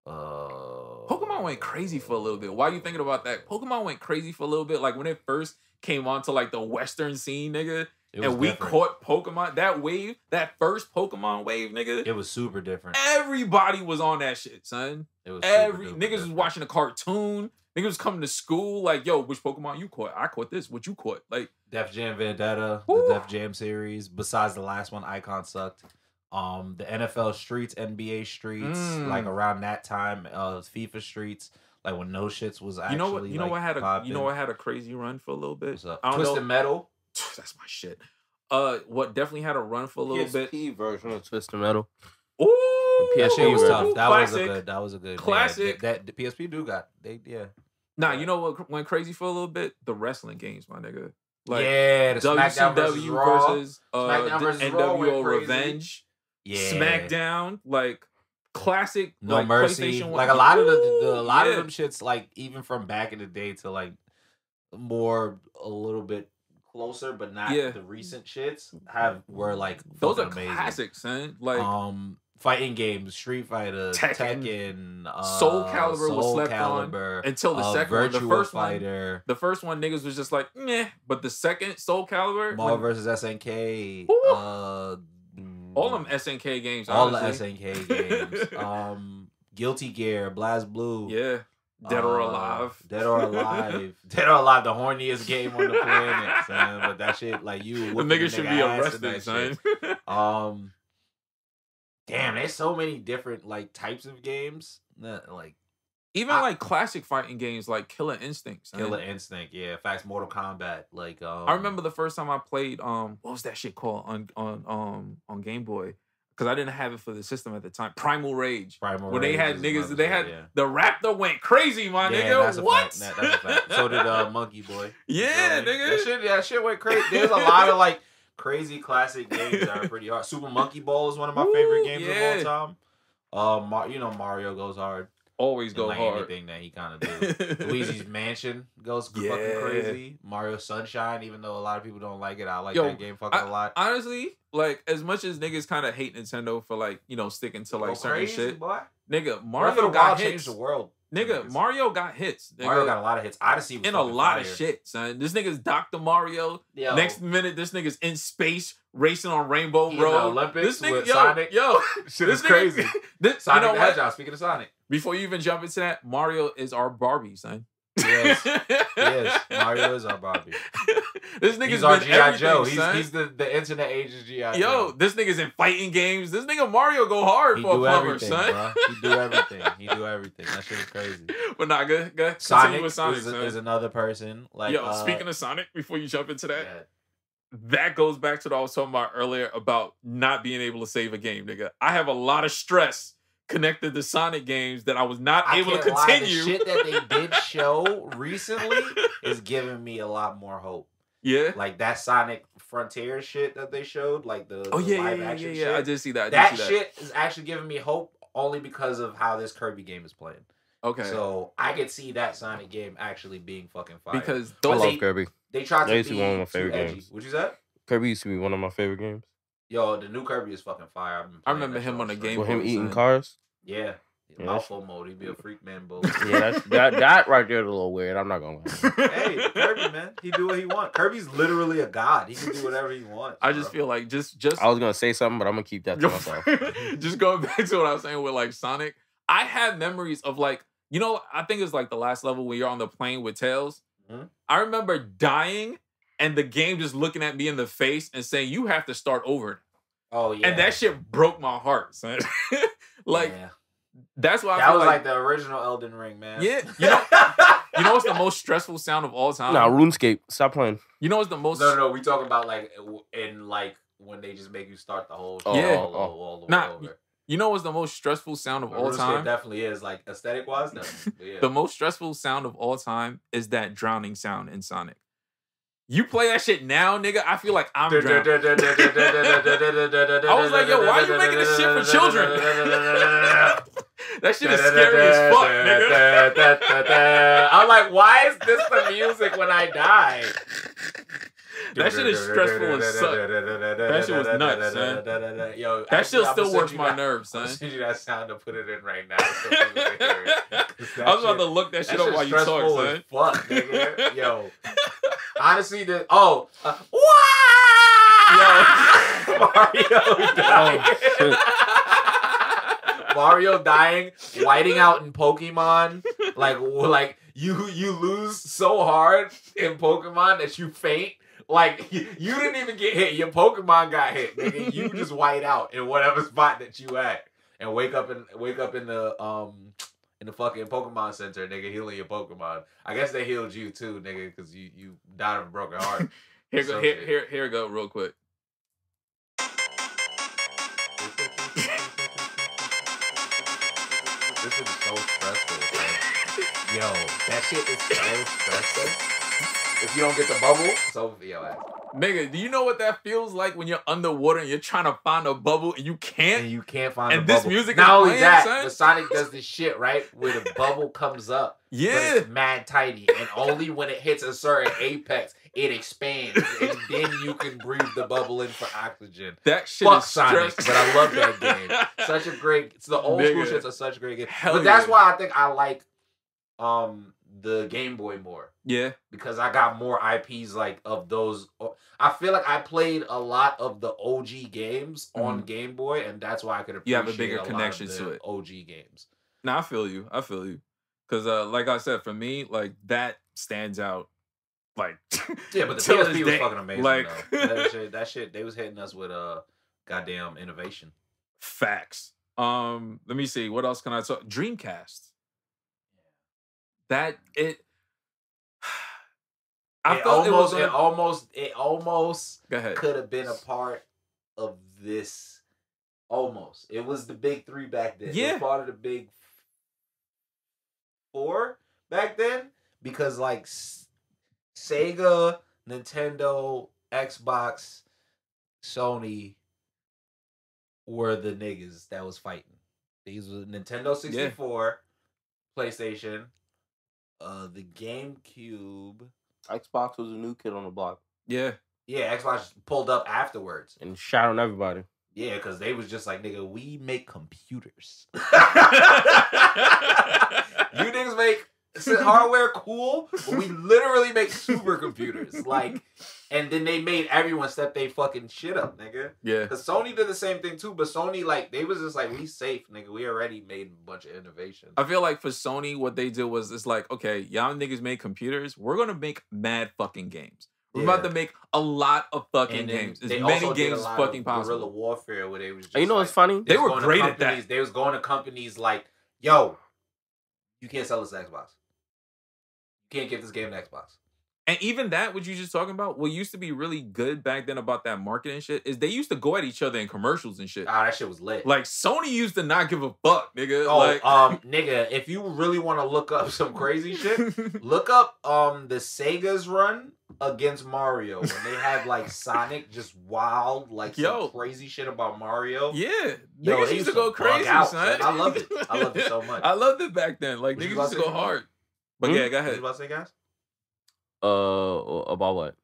Pokemon went crazy for a little bit. Why are you thinking about that? Pokemon went crazy for a little bit. Like when it first came onto like the Western scene, nigga. And we caught Pokemon. That first Pokemon wave, nigga. It was super different. Everybody was on that shit, son. It was niggas was watching a cartoon. Niggas was coming to school like, yo, which Pokemon you caught? I caught this. What you caught? Like Def Jam Vendetta, the Def Jam series. Besides the last one, Icon sucked. The NFL Streets, NBA Streets, like around that time, FIFA Streets, like when no shits was actually. You know what had a crazy run for a little bit? What's up? Twisted Metal. That's my shit. What definitely had a run for a little bit. PSP version of Twisted Metal. Ooh, that shit was tough. Classic. That was a good classic. That the PSP do got Nah, you know what went crazy for a little bit? The wrestling games, my nigga. Like the WCW versus SmackDown versus NWO Revenge. Yeah. SmackDown, like classic. No like, Mercy. Like a lot of a lot of them shits, like even from back in the day to like more a little bit closer, but not the recent shits were like those are amazing. classics, son. Like fighting games, Street Fighter, Tekken, Soul Calibur was slept on until the second one. The first one niggas was just like meh, but the second Soul Calibur, Marvel vs SNK, all them SNK games, all honestly. The SNK games, Guilty Gear, Blast Blue, yeah. Dead or Alive. Dead or Alive. Dead or Alive, the horniest game on the planet, son. But that shit, like, you... The nigga should be arrested, son. Damn, there's so many different, like, types of games. That, like... Even, like, classic fighting games, like Killer Instinct. Son. Killer Instinct, yeah. Facts, Mortal Kombat. Like, I remember the first time I played, what was that shit called on Game Boy? Because I didn't have it for the system at the time. Primal Rage. When they had niggas, they had the Raptor went crazy, my nigga. What? That's a fact. So did Monkey Boy. Yeah, nigga. That shit went crazy. There's a lot of like crazy classic games that are pretty hard. Super Monkey Ball is one of my favorite games of all time. You know Mario goes hard. Always go hard. Anything that he kind of do. Luigi's Mansion goes fucking crazy. Mario Sunshine, even though a lot of people don't like it, I like that game fucking a lot. Honestly, like as much as niggas kind of hate Nintendo for like sticking to like certain shit, boy. Nigga, Mario got hits. Changed the world. Nigga, Mario got hits. Nigga. Mario got a lot of hits. Odyssey was in a lot of shit, son. This nigga's Dr. Mario. Yo. Next minute, this nigga's in space racing on Rainbow Road. Olympics this nigga, with Sonic. Shit is crazy. Sonic the Hedgehog. Speaking of Sonic, before you even jump into that, Mario is our Barbie, son. is. He is. Mario is our Bobby. This nigga's He's our been G.I. Joe. son. He's the internet age's G.I. Joe. Yo, this nigga's in fighting games. This nigga Mario go hard He for a do plumber, everything, son. bro. He do everything. He do everything. That shit is crazy. But nah, good. Continue Sonic, with Sonic, is another person. Like, yo, speaking of Sonic, before you jump into that, yeah. that goes back to what I was talking about earlier about not being able to save a game, nigga. I have a lot of stress connected to Sonic games that I was not able to continue. The shit that they did show recently is giving me a lot more hope. Yeah, like that Sonic Frontier shit that they showed, like the live action shit. I did see that. That shit is actually giving me hope only because of how this Kirby game is playing. Okay, so I could see that Sonic game actually being fucking fire. Because I love Kirby. They tried to be one of my favorite games. What you said? Kirby used to be one of my favorite games. Yo, the new Kirby is fucking fire. I remember him on the game. With him eating cars. Yeah. Mouthful mode. He'd be a freak man, bro. Yeah, that right there is a little weird. I'm not gonna lie. Hey, Kirby, man. He do what he wants. Kirby's literally a god. He can do whatever he wants. I just feel like just I was gonna say something, but I'm gonna keep that to myself. Just going back to what I was saying with like Sonic, I have memories of like, you know, I think it's like the last level when you're on the plane with Tails. Mm-hmm. I remember dying and the game just looking at me in the face and saying, you have to start over. Oh, yeah. And that shit broke my heart, son. Like, yeah. That's why that was like the original Elden Ring, man. Yeah. You know what's the most stressful sound of all time? Nah, RuneScape. Stop playing. You know what's the most... No. We talking about like in like when they just make you start the whole all the way over. You know what's the most stressful sound of all time? It definitely is, like, aesthetic-wise, yeah. The most stressful sound of all time is that drowning sound in Sonic. You play that shit now, nigga, I feel like I'm drowning. I was like, yo, why are you making this shit for children? That shit is scary as fuck, nigga. I'm like, why is this the music when I die? That shit is stressful as suck. That shit was nuts, son. Yo, that shit still works my nerves, son. I'll send you that sound to put it in right now. I was about to look that shit up while you talk, son. Fuck, nigga. Yo. Honestly, Mario dying. Mario dying, whiting out in Pokemon. Like you lose so hard in Pokemon that you faint. Like, you didn't even get hit. Your Pokemon got hit, nigga. You just white out in whatever spot that you at. And wake up in the fucking Pokemon Center, nigga, healing your Pokemon. I guess they healed you too, nigga, because you died of a broken heart. Here we go, real quick. This is so stressful, man. Yo, that shit is so stressful. If you don't get the bubble, it's over for your ass. Nigga, do you know what that feels like when you're underwater and you're trying to find a bubble and you can't? And you can't find and the bubble. And this music not is only playing, that, son? the Sonic does this shit, right? Where the bubble comes up. Yeah. But it's mad tiny. And only when it hits a certain apex, it expands. And then you can breathe the bubble in for oxygen. That shit Fuck is Sonic, but I love that game. Such a great... It's the old school shit's such a great game. But that's why I think I like the Game Boy more. Yeah. Because I got more IPs like of those. I feel like I played a lot of the OG games on Game Boy, and that's why I could appreciate you have a bigger connection to it. OG games. No, I feel you. Because like I said, for me, like that stands out. Like yeah, but the PSP was fucking amazing. Like that shit, they was hitting us with goddamn innovation. Facts. Let me see. What else can I talk? Dreamcast. That it. I felt it almost could have been a part of this. Almost, it was the big three back then. Yeah, it was part of the big four back then because like Sega, Nintendo, Xbox, Sony were the niggas that was fighting. These were Nintendo 64, PlayStation. The GameCube. Xbox was a new kid on the block. Yeah. Yeah, Xbox pulled up afterwards. And shot on everybody. Yeah, because they was just like, nigga, we make computers. You niggas make hardware cool, but we literally make supercomputers. Like, and then they made everyone step they fucking shit up, nigga. Yeah. Because Sony did the same thing too, but Sony, like, they was just like, we safe, nigga. We already made a bunch of innovation. I feel like for Sony, what they did was it's like, okay, y'all niggas made computers. We're gonna make mad fucking games. We're about to make a lot of fucking games. As many games as fucking possible. Guerrilla warfare, where they was just, you know what's funny? They were great at that. They was going to companies like, yo, you can't sell this to Xbox. You can't give this game an Xbox. And even that, what you just talking about, what used to be really good back then about that marketing shit is they used to go at each other in commercials and shit. Ah, that shit was lit. Like Sony used to not give a fuck, nigga. Oh, like, nigga, if you really want to look up some crazy shit, look up the Sega's run against Mario when they had like Sonic just wild, like some crazy shit about Mario. Yeah, yo, niggas used to go crazy, out, son. I love it. I loved it so much. I loved it back then. Like What niggas used to go hard. But yeah, go What ahead. you about to say, guys? About what?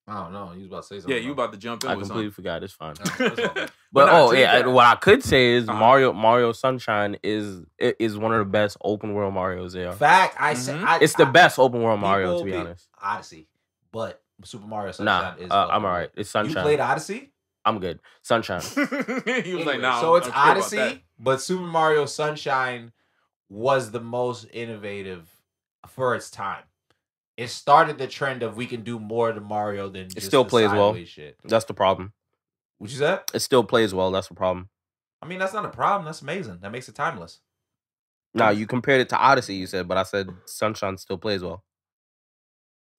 I don't know. You was about to say something. Yeah, you about to jump in I with completely forgot. It's fine. something. But what I could say is Mario Sunshine is one of the best open world Marios there. Fact, I said It's the best open world Mario, to be honest. Odyssey, but Super Mario Sunshine is. I'm alright. It's Sunshine. You played Odyssey? I'm good. Sunshine. He was like, nah. So it's I'm clear about that. Odyssey, but Super Mario Sunshine was the most innovative for its time. It started the trend of we can do more to Mario than just still the plays well. sideways shit. That's the problem. What you said? It still plays well. That's the problem. I mean, that's not a problem. That's amazing. That makes it timeless. No, you compared it to Odyssey, you said, but I said Sunshine still plays well.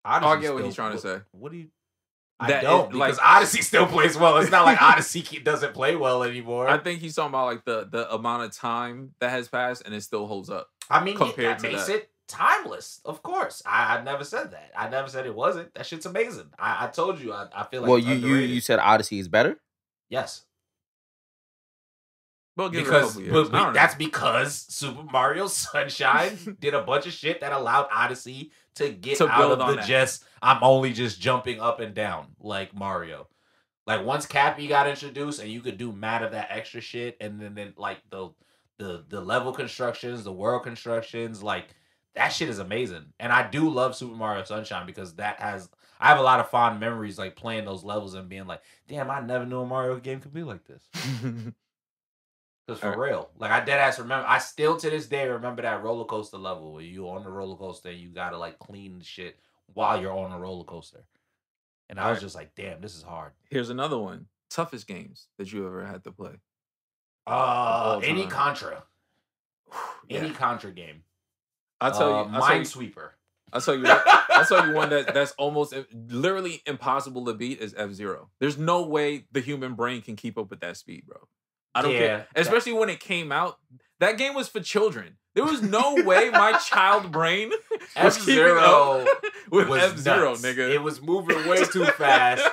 I get what he's trying to say. What do you? That I don't, because Odyssey still plays well. It's not like Odyssey doesn't play well anymore. I think he's talking about like the amount of time that has passed and it still holds up. I mean, compared that to makes that. it timeless. Of course, I never said that. I never said it wasn't. That shit's amazing. I told you. I feel like. Well, it's you underrated. said Odyssey is better. Yes. Well, give it a couple years. I don't know. That's because Super Mario Sunshine did a bunch of shit that allowed Odyssey to get To out build of on the that. I'm only just jumping up and down like Mario. Like once Cappy got introduced and you could do mad of that extra shit, and then like the level constructions, the world constructions, like that shit is amazing. And I do love Super Mario Sunshine because I have a lot of fond memories like playing those levels and being like, damn, I never knew a Mario game could be like this. Because for real, like I deadass remember, I still to this day remember that roller coaster level where you on the roller coaster and you gotta like clean the shit while you're on the roller coaster. And I was just like, damn, this is hard. Here's another one. Toughest games that you ever had to play. Any time. Contra. Any Yeah. Contra game. I'll tell you. Minesweeper. I'll tell you one that's almost literally impossible to beat is F-Zero. There's no way the human brain can keep up with that speed, bro. I don't care. Especially when it came out. That game was for children. There was no way my child brain was keeping up with F-Zero, nigga. It was moving way too fast.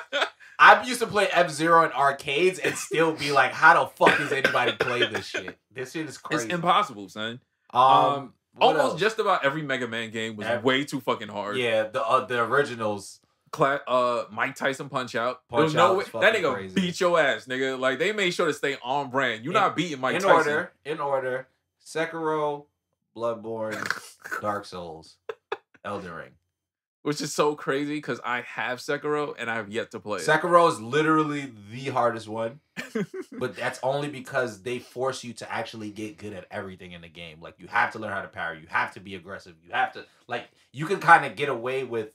I used to play F-Zero in arcades and still be like, how the fuck does anybody play this shit? This shit is crazy. It's impossible, son. What Almost else? just about every Mega Man game was way too fucking hard. Yeah, the originals. Mike Tyson Punch Out. There was Punch no Out way was that fucking nigga crazy. beat your ass, nigga. Like they made sure to stay on brand. You're not beating Mike Tyson. In order. Sekiro, Bloodborne, Dark Souls, Elden Ring. Which is so crazy because I have Sekiro and I have yet to play it. Sekiro is literally the hardest one, but that's only because they force you to actually get good at everything in the game. Like you have to learn how to parry, you have to be aggressive, you have to you can kind of get away with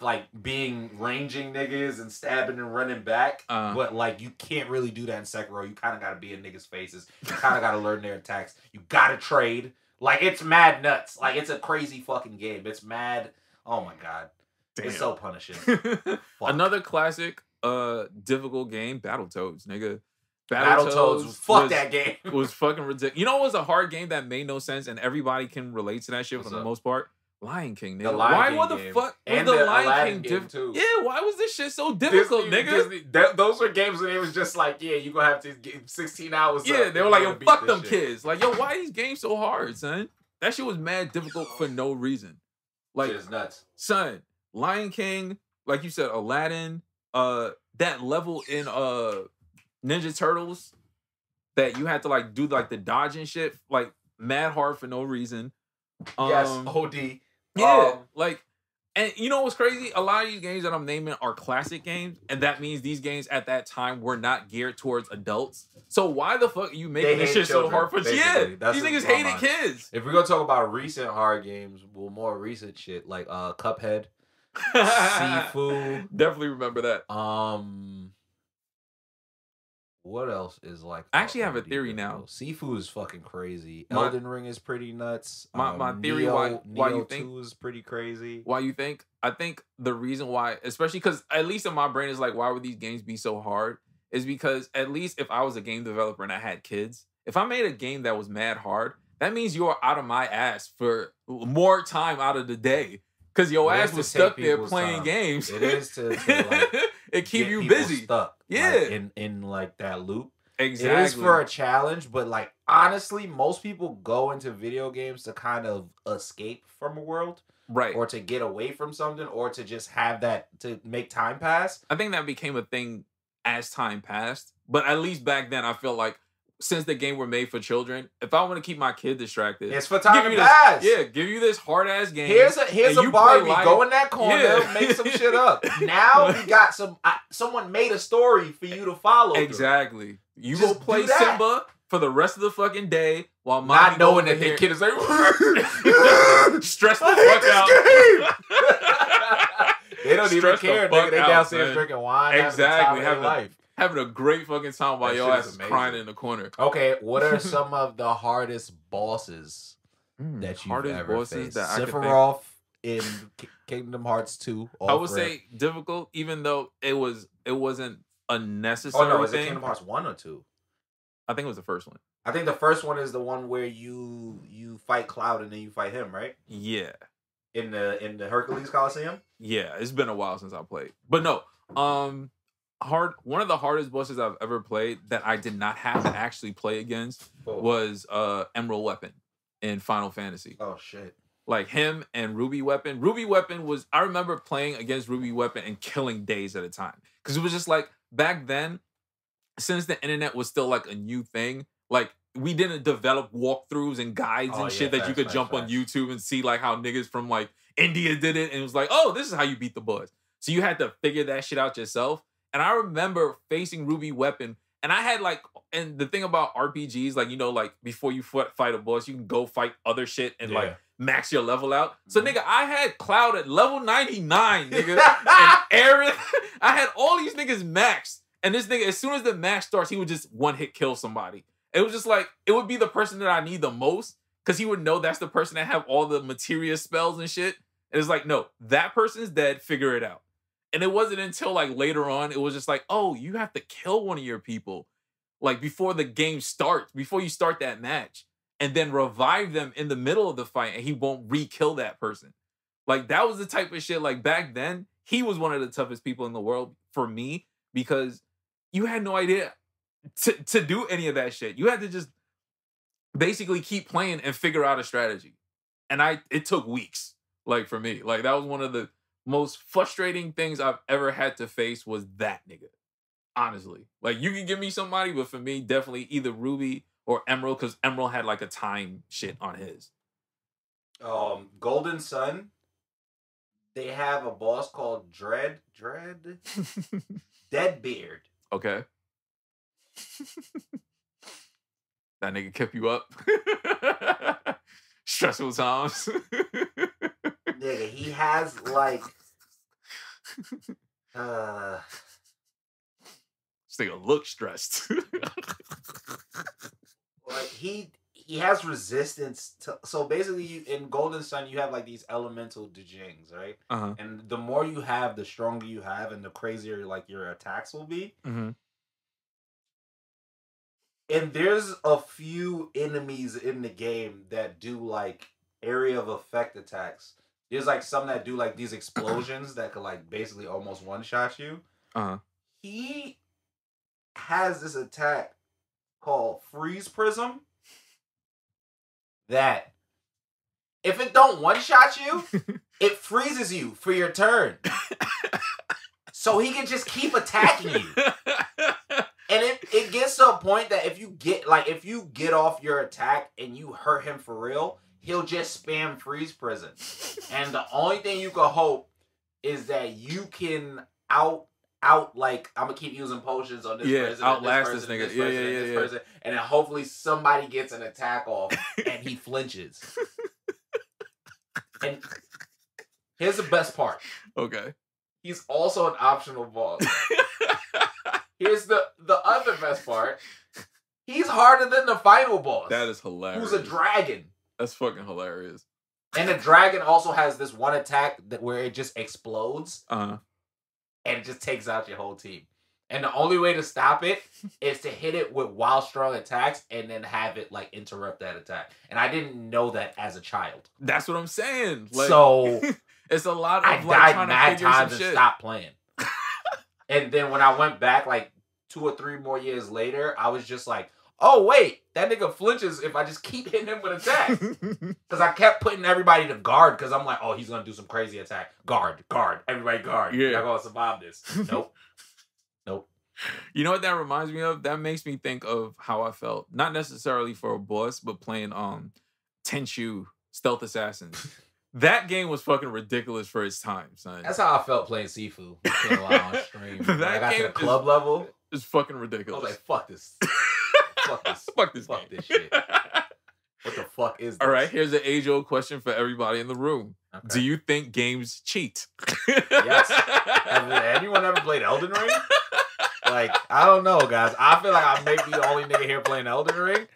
like being ranging niggas and stabbing and running back, but like you can't really do that in Sekiro. You kind of got to be in niggas' faces. You kind of got to learn their attacks. You got to trade. Like it's mad nuts. Like it's a crazy fucking game. It's mad. Oh my god. Damn. It's so punishing. Another classic difficult game, Battletoads, nigga. Battletoads. Fuck that game. Was fucking ridiculous. You know what was a hard game that made no sense and everybody can relate to that shit for the most part? Lion King, nigga. Why the fuck was the Lion King difficult? Yeah, why was this shit so difficult, nigga? Those were games when it was just like, yeah, you gonna have to get 16 hours. Yeah, they were like, yo, fuck them kids. Like, yo, why are these games so hard, son? That shit was mad difficult for no reason. Like, shit is nuts. Son, Lion King, like you said, Aladdin, that level in Ninja Turtles that you had to like do like the dodge and shit, like mad hard for no reason. Yes, OD. Yeah, like And you know what's crazy? A lot of these games that I'm naming are classic games, and that means these games at that time were not geared towards adults. So why the fuck are you making this shit so hard for? Yeah, these niggas hated kids. If we're gonna talk about recent hard games, well, more recent shit like Cuphead, Sifu. Definitely remember that. What else is like? I actually have a theory now. Sifu is fucking crazy. Elden Ring is pretty nuts. My theory why you think 2 is pretty crazy. Why you think? I think the reason why, especially because at least in my brain is like, why would these games be so hard? Is because at least if I was a game developer and I had kids, if I made a game that was mad hard, that means you are out of my ass for more time out of the day. Because your ass was stuck there playing games. It is to like, it keep you busy. Stuck, yeah. Like, in like that loop. Exactly. It is for a challenge, but like honestly, most people go into video games to kind of escape from a world. Right. Or to get away from something, or to just have that, to make time pass. I think that became a thing as time passed. But at least back then, I felt like since the game were made for children, if I want to keep my kid distracted, it's for time to pass. Give you this hard ass game. Here's a Barbie. Go in that corner, make some shit up. Now we got someone made a story for you to follow. Exactly. You just go play Simba for the rest of the fucking day while not knowing that their kid is like stress the fuck out. They don't even care. They downstairs drinking wine. Exactly. Having a great fucking time while your ass is crying in the corner. Okay, what are some of the hardest bosses that you've ever faced? Sephiroth in Kingdom Hearts 2. I would say difficult, even though it wasn't a necessary thing. Oh no, is it Kingdom Hearts 1 or 2? I think it was the first one. I think the first one is the one where you fight Cloud and then you fight him, right? Yeah. In the Hercules Coliseum? Yeah, it's been a while since I played. But no, one of the hardest bosses I've ever played that I did not have to actually play against was Emerald Weapon in Final Fantasy. Oh shit. Like him and Ruby Weapon. Ruby Weapon was, I remember playing against Ruby Weapon and killing days at a time. Because it was just like, back then, since the internet was still like a new thing, like we didn't develop walkthroughs and guides and shit that you could jump on YouTube and see like how niggas from like India did it. And it was like, oh, this is how you beat the boss. So you had to figure that shit out yourself. And I remember facing Ruby Weapon, and I had like, and the thing about RPGs, like, you know, like before you fight a boss, you can go fight other shit and like max your level out. So nigga, I had Cloud at level 99, nigga, and Aaron, I had all these niggas maxed. And this nigga, as soon as the match starts, he would just one hit kill somebody. It was just like, it would be the person that I need the most, because he would know that's the person that have all the materia spells and shit. And it's like, no, that person's dead, figure it out. And it wasn't until like later on, it was just like, oh, you have to kill one of your people like before the game starts, before you start that match, and then revive them in the middle of the fight, and he won't re-kill that person. Like that was the type of shit. Like back then, he was one of the toughest people in the world for me, because you had no idea to do any of that shit. You had to just basically keep playing and figure out a strategy. And it took weeks. Like for me, like that was one of the most frustrating things I've ever had to face was that nigga. Honestly. Like you can give me somebody, but for me, definitely either Ruby or Emerald, because Emerald had like a time shit on his. Golden Sun, they have a boss called Deadbeard. Okay. That nigga kept you up. Stressful times. Nigga, he has like this nigga look stressed. Like he has resistance to, so basically in Golden Sun you have like these elemental Djinns, right? Uh-huh. And the more you have, the stronger you have, and the crazier like your attacks will be. Mm-hmm. And there's a few enemies in the game that do like area of effect attacks. There's like some that do like these explosions that could like basically almost one-shot you. Uh-huh. He has this attack called Freeze Prism that if it don't one-shot you, it freezes you for your turn. So he can just keep attacking you. it gets to a point that if you get off your attack and you hurt him for real, he'll just spam freeze prison. And the only thing you can hope is that you can out like I'm gonna keep using potions on this person, outlast this nigga, this person, and then hopefully somebody gets an attack off and he flinches. And here's the best part. Okay. He's also an optional boss. Here's the other best part. He's harder than the final boss. That is hilarious. Who's a dragon. That's fucking hilarious. And the dragon also has this one attack where it just explodes. Uh-huh. And it just takes out your whole team. And the only way to stop it is to hit it with wild strong attacks and then have it like interrupt that attack. And I didn't know that as a child. That's what I'm saying. Like, so it's a lot of I died mad times and stopped playing. And then when I went back like 2 or 3 more years later, I was just like, oh wait, that nigga flinches if I just keep hitting him with attacks. Because I kept putting everybody to guard because I'm like, oh, he's gonna do some crazy attack. Guard, everybody guard. Yeah. You're not gonna survive this. Nope. You know what that reminds me of? That makes me think of how I felt, not necessarily for a boss, but playing Tenchu Stealth Assassins. That game was fucking ridiculous for its time, son. That's how I felt playing Sifu. On stream. When I got to the club level. It's fucking ridiculous. I was like, fuck this. Fuck this shit. What the fuck is this? All right, here's an age-old question for everybody in the room. Okay. Do you think games cheat? Yes. Has anyone ever played Elden Ring? Like, I don't know, guys. I feel like I may be the only nigga here playing Elden Ring.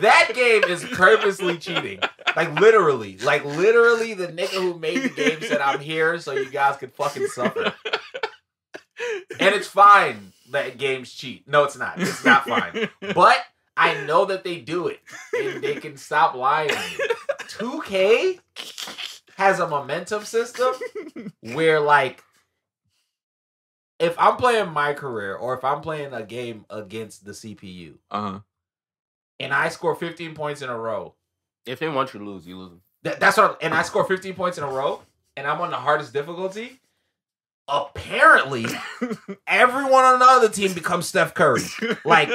That game is purposely cheating. Like, literally, the nigga who made the game said, I'm here so you guys can fucking suffer. And it's fine that games cheat. No, it's not. It's not fine. But I know that they do it. And they can stop lying to me. 2K has a momentum system where, like, if I'm playing my career or if I'm playing a game against the CPU, and I score 15 points in a row, if they want you to lose, you lose. That's what. And I score 15 points in a row, and I'm on the hardest difficulty. Apparently, everyone on the other team becomes Steph Curry. Like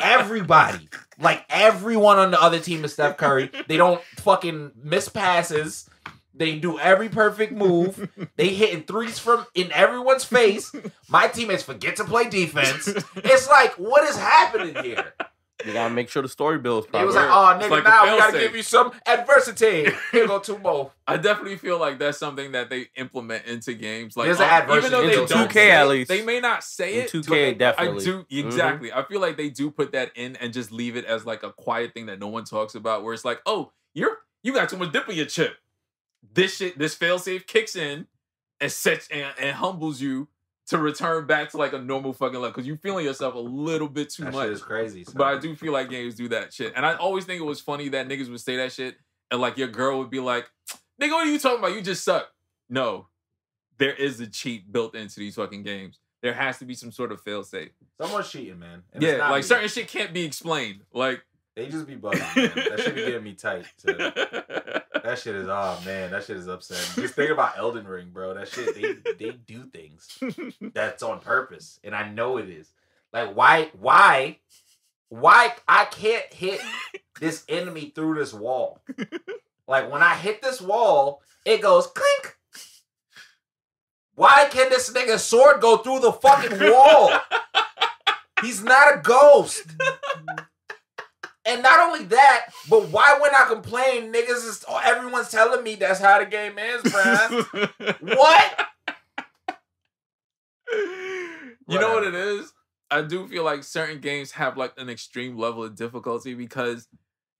everybody, like everyone on the other team is Steph Curry. They don't fucking miss passes. They do every perfect move. They hitting threes from in everyone's face. My teammates forget to play defense. It's like, what is happening here? You gotta make sure the story builds properly. It was like, oh, nigga, like now we gotta give you some adversity. Here go 2 more. I definitely feel like that's something that they implement into games. Like, there's an adversity. Even though they don't 2K at least. They may not say it. 2K definitely. I do, exactly. I feel like they do put that in and just leave it as like a quiet thing that no one talks about, where it's like, oh, you got too much dip in your chip. This failsafe kicks in and sets and humbles you to return back to like a normal fucking level because you're feeling yourself a little bit too much. That shit is crazy. Son. But I do feel like games do that shit. And I always think it was funny that niggas would say that shit and like your girl would be like, nigga, what are you talking about? You just suck. No. There is a cheat built into these fucking games. There has to be some sort of failsafe. Someone's cheating, man. And yeah, like certain shit can't be explained. Like they just be bugging, man. That shit be getting me tight. That shit is, oh man, that shit is upsetting. Just think about Elden Ring, bro. That shit, they do things that's on purpose, and I know it is. Like, why I can't hit this enemy through this wall? Like, when I hit this wall, it goes clink. Why can this nigga's sword go through the fucking wall? He's not a ghost. And not only that, but why when I complain, everyone's telling me that's how the game is, bruh. What? You know what it is? I do feel like certain games have like an extreme level of difficulty because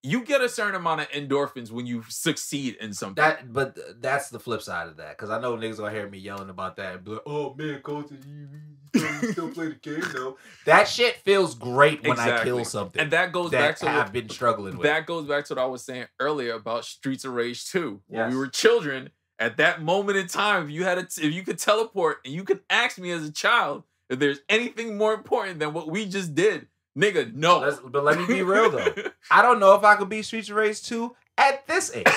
you get a certain amount of endorphins when you succeed in something. But that's the flip side of that. Because I know niggas gonna hear me yelling about that and be like, oh man, Colton, you still play the game though. That shit feels great when I kill something. And that goes back to I've been struggling with. That goes back to what I was saying earlier about Streets of Rage 2. When we were children, at that moment in time, if you could teleport and you could ask me as a child if there's anything more important than what we just did, nigga, no. But let me be real though. I don't know if I could beat Streets of Rage 2 at this age.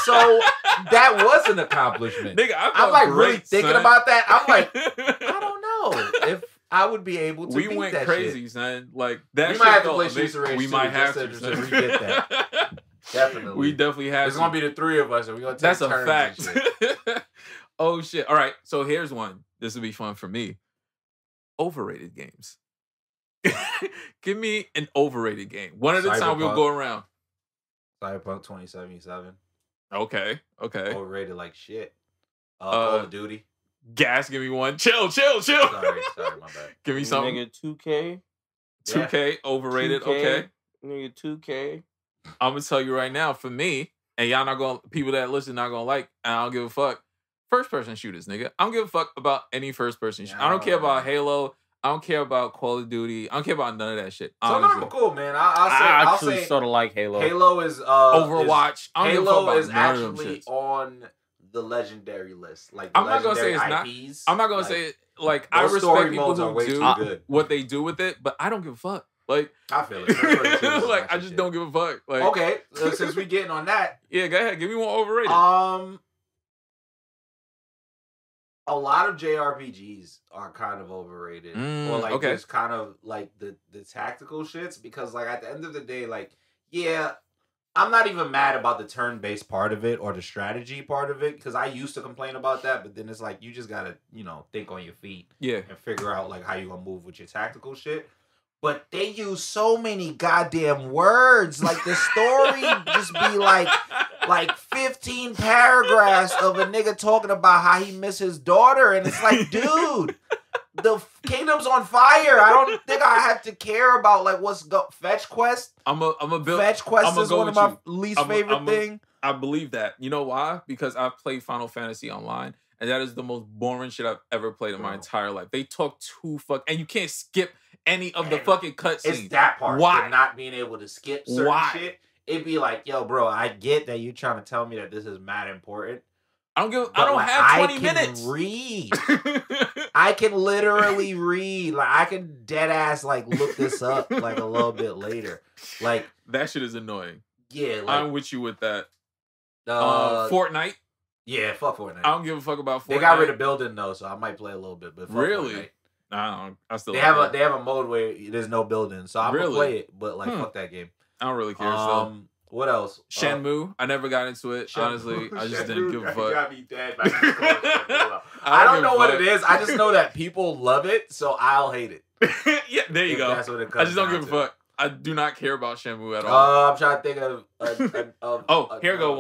So that was an accomplishment. Nigga, I'm like really thinking about that. I'm like, I don't know. I would be able to. We beat went that crazy, shit. son. Like that. We might have to felt play amazing. Streets of Rage. We might have to. to re-get that. Definitely. We definitely have. It's to. gonna be the three of us, and we're gonna take That's a turns fact. and shit. Oh shit! All right, so here's one. This will be fun for me. Overrated games. Give me an overrated game. One at a time. We'll go around. Cyberpunk 2077. Okay. Overrated like shit. Call of Duty. Gas. Give me one. Chill. Sorry, my bad. Give me something. Nigga, 2K. 2K. Overrated. 2K. Okay. Nigga, 2K. I'm gonna tell you right now. For me, and y'all not gonna people that listen not gonna like, and I don't give a fuck. First person shooters, nigga. I don't give a fuck about any first person shooter. I don't care about Halo. I don't care about Call of Duty. I don't care about none of that shit. Some of them are cool, man. I'll say sort of like Halo. Halo is Overwatch. Halo is actually on the legendary list. Like the I'm not gonna say it's IPs, not. I'm not gonna say it. Like I respect people who do what they do with it, but I don't give a fuck. Like I feel it. Like I just don't give a fuck. Like okay, since we getting on that, yeah, go ahead. Give me one overrated. A lot of JRPGs are kind of overrated, or like just kind of like the tactical shits. Because like at the end of the day, like yeah, I'm not even mad about the turn-based part of it or the strategy part of it, because I used to complain about that. But then it's like you just gotta think on your feet, and figure out like how you gonna move with your tactical shit. But they use so many goddamn words. Like the story just be like 15 paragraphs of a nigga talking about how he miss his daughter. And it's like, dude, the kingdom's on fire. I don't think I have to care about like Fetch Quest. I'm a build. Fetch Quest is one of my least favorite thing. I believe that. You know why? Because I've played Final Fantasy online. And that is the most boring shit I've ever played in my entire life. They talk too and you can't skip any of the fucking cutscenes. It's that part. Why? You're not being able to skip certain shit. It'd be like, yo, bro, I get that you're trying to tell me that this is mad important. I don't have 20 minutes. Read. I can literally read. Like I can dead ass like look this up like a little bit later. Like that shit is annoying. Yeah, like, I'm with you with that. Fortnite. Yeah, fuck Fortnite. I don't give a fuck about Fortnite. They got rid of building though, so I might play a little bit. But fuck really, Fortnite. I still. They have a mode where there's no building, so I'm gonna play it. But like, fuck that game. I don't really care. So. What else? Shenmue. I never got into it. Honestly, I just didn't give a fuck. Got me dead. I don't know what it is. I just know that people love it, so I'll hate it. Yeah, there you go. That's what it comes I just don't give a fuck. I do not care about Shenmue at all. I'm trying to think of. Here go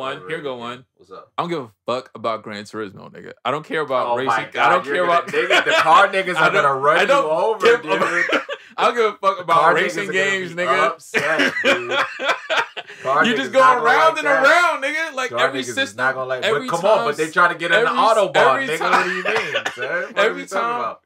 one. What's up? I don't give a fuck about Gran Turismo, nigga. I don't care about racing. My God, I don't care about niggas. The car niggas are gonna run you over, dude. I don't give a fuck about racing games, nigga. Upset, dude. You just go around and around, nigga. Like car every system. Not gonna like, but come on, but they try to get in the Autobahn, nigga. What do you mean, sir? Every time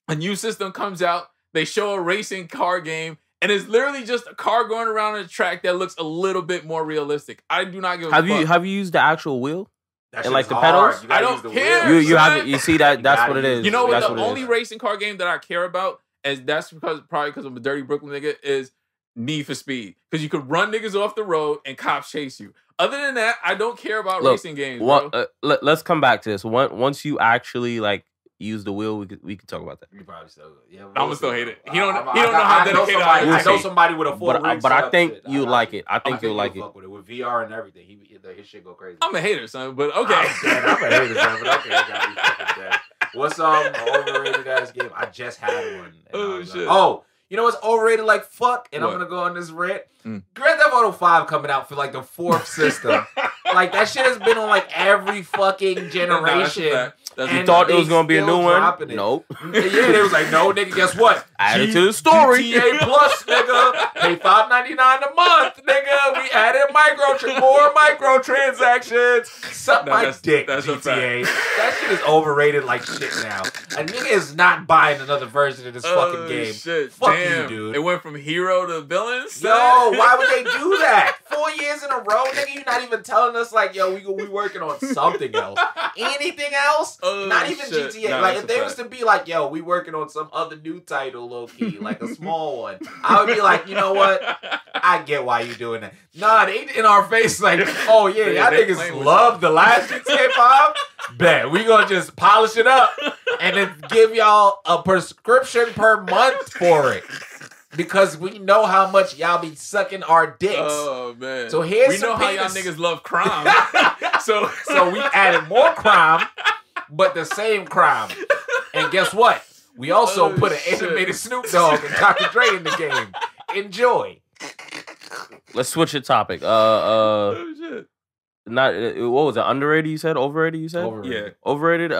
a new system comes out, they show a racing car game. And it's literally just a car going around a track that looks a little bit more realistic. I do not give a fuck. Have you used the actual wheel? That and like the hard. pedals? I don't care. You haven't. You see that? That's what it is. You know what? The only racing car game that I care about is probably because I'm a dirty Brooklyn nigga is Need for Speed, because you could run niggas off the road and cops chase you. Other than that, I don't care about racing games. Bro. Let's come back to this. Once you actually like use the wheel, we could talk about that. You probably still, I'm gonna still hate it. He don't know how dedicated I know somebody with a full rig but I think you like it. I think you'll like it with VR and everything. His shit go crazy. I'm a hater, son, but okay. I'm a hater, son, but okay. I gotta be fucking dead. What's overrated ass game? I just had one. Oh shit. You know what's overrated like fuck? And I'm gonna go on this rant. Grand Theft Auto 5 coming out for like the 4th system. Like that shit has been on like every fucking generation. You thought there was gonna be a new one? Nope. Yeah, they was like, no, nigga, guess what? Added to the story. GTA Plus, nigga. Pay $5.99 a month, nigga. We added more microtransactions. Suck my dick, that's GTA. That shit is overrated like shit now. A nigga is not buying another version of this fucking game. Shit. Fuck Damn. you, dude. It went from hero to villain? Yo, why would they do that? 4 years in a row, nigga? You're not even telling us, like, yo, we working on something else. Anything else? Not even GTA. No, like, if they was to be like, yo, we working on some other new title, low-key, like a small one, I would be like, you know what? I get why you doing that. Nah, they in our face like, oh, yeah, y'all niggas love the last GTA 5? Bet. We gonna just polish it up and then give y'all a prescription per month for it. Because we know how much y'all be sucking our dicks. Oh man. So here's we some know how y'all penis. niggas love crime. so we added more crime, but the same crime. And guess what? We also put an animated Snoop Dogg and Dr. Dre in the game. Enjoy. Let's switch the topic. oh shit. Not what was it? Underrated? You said overrated? You said Yeah. Overrated.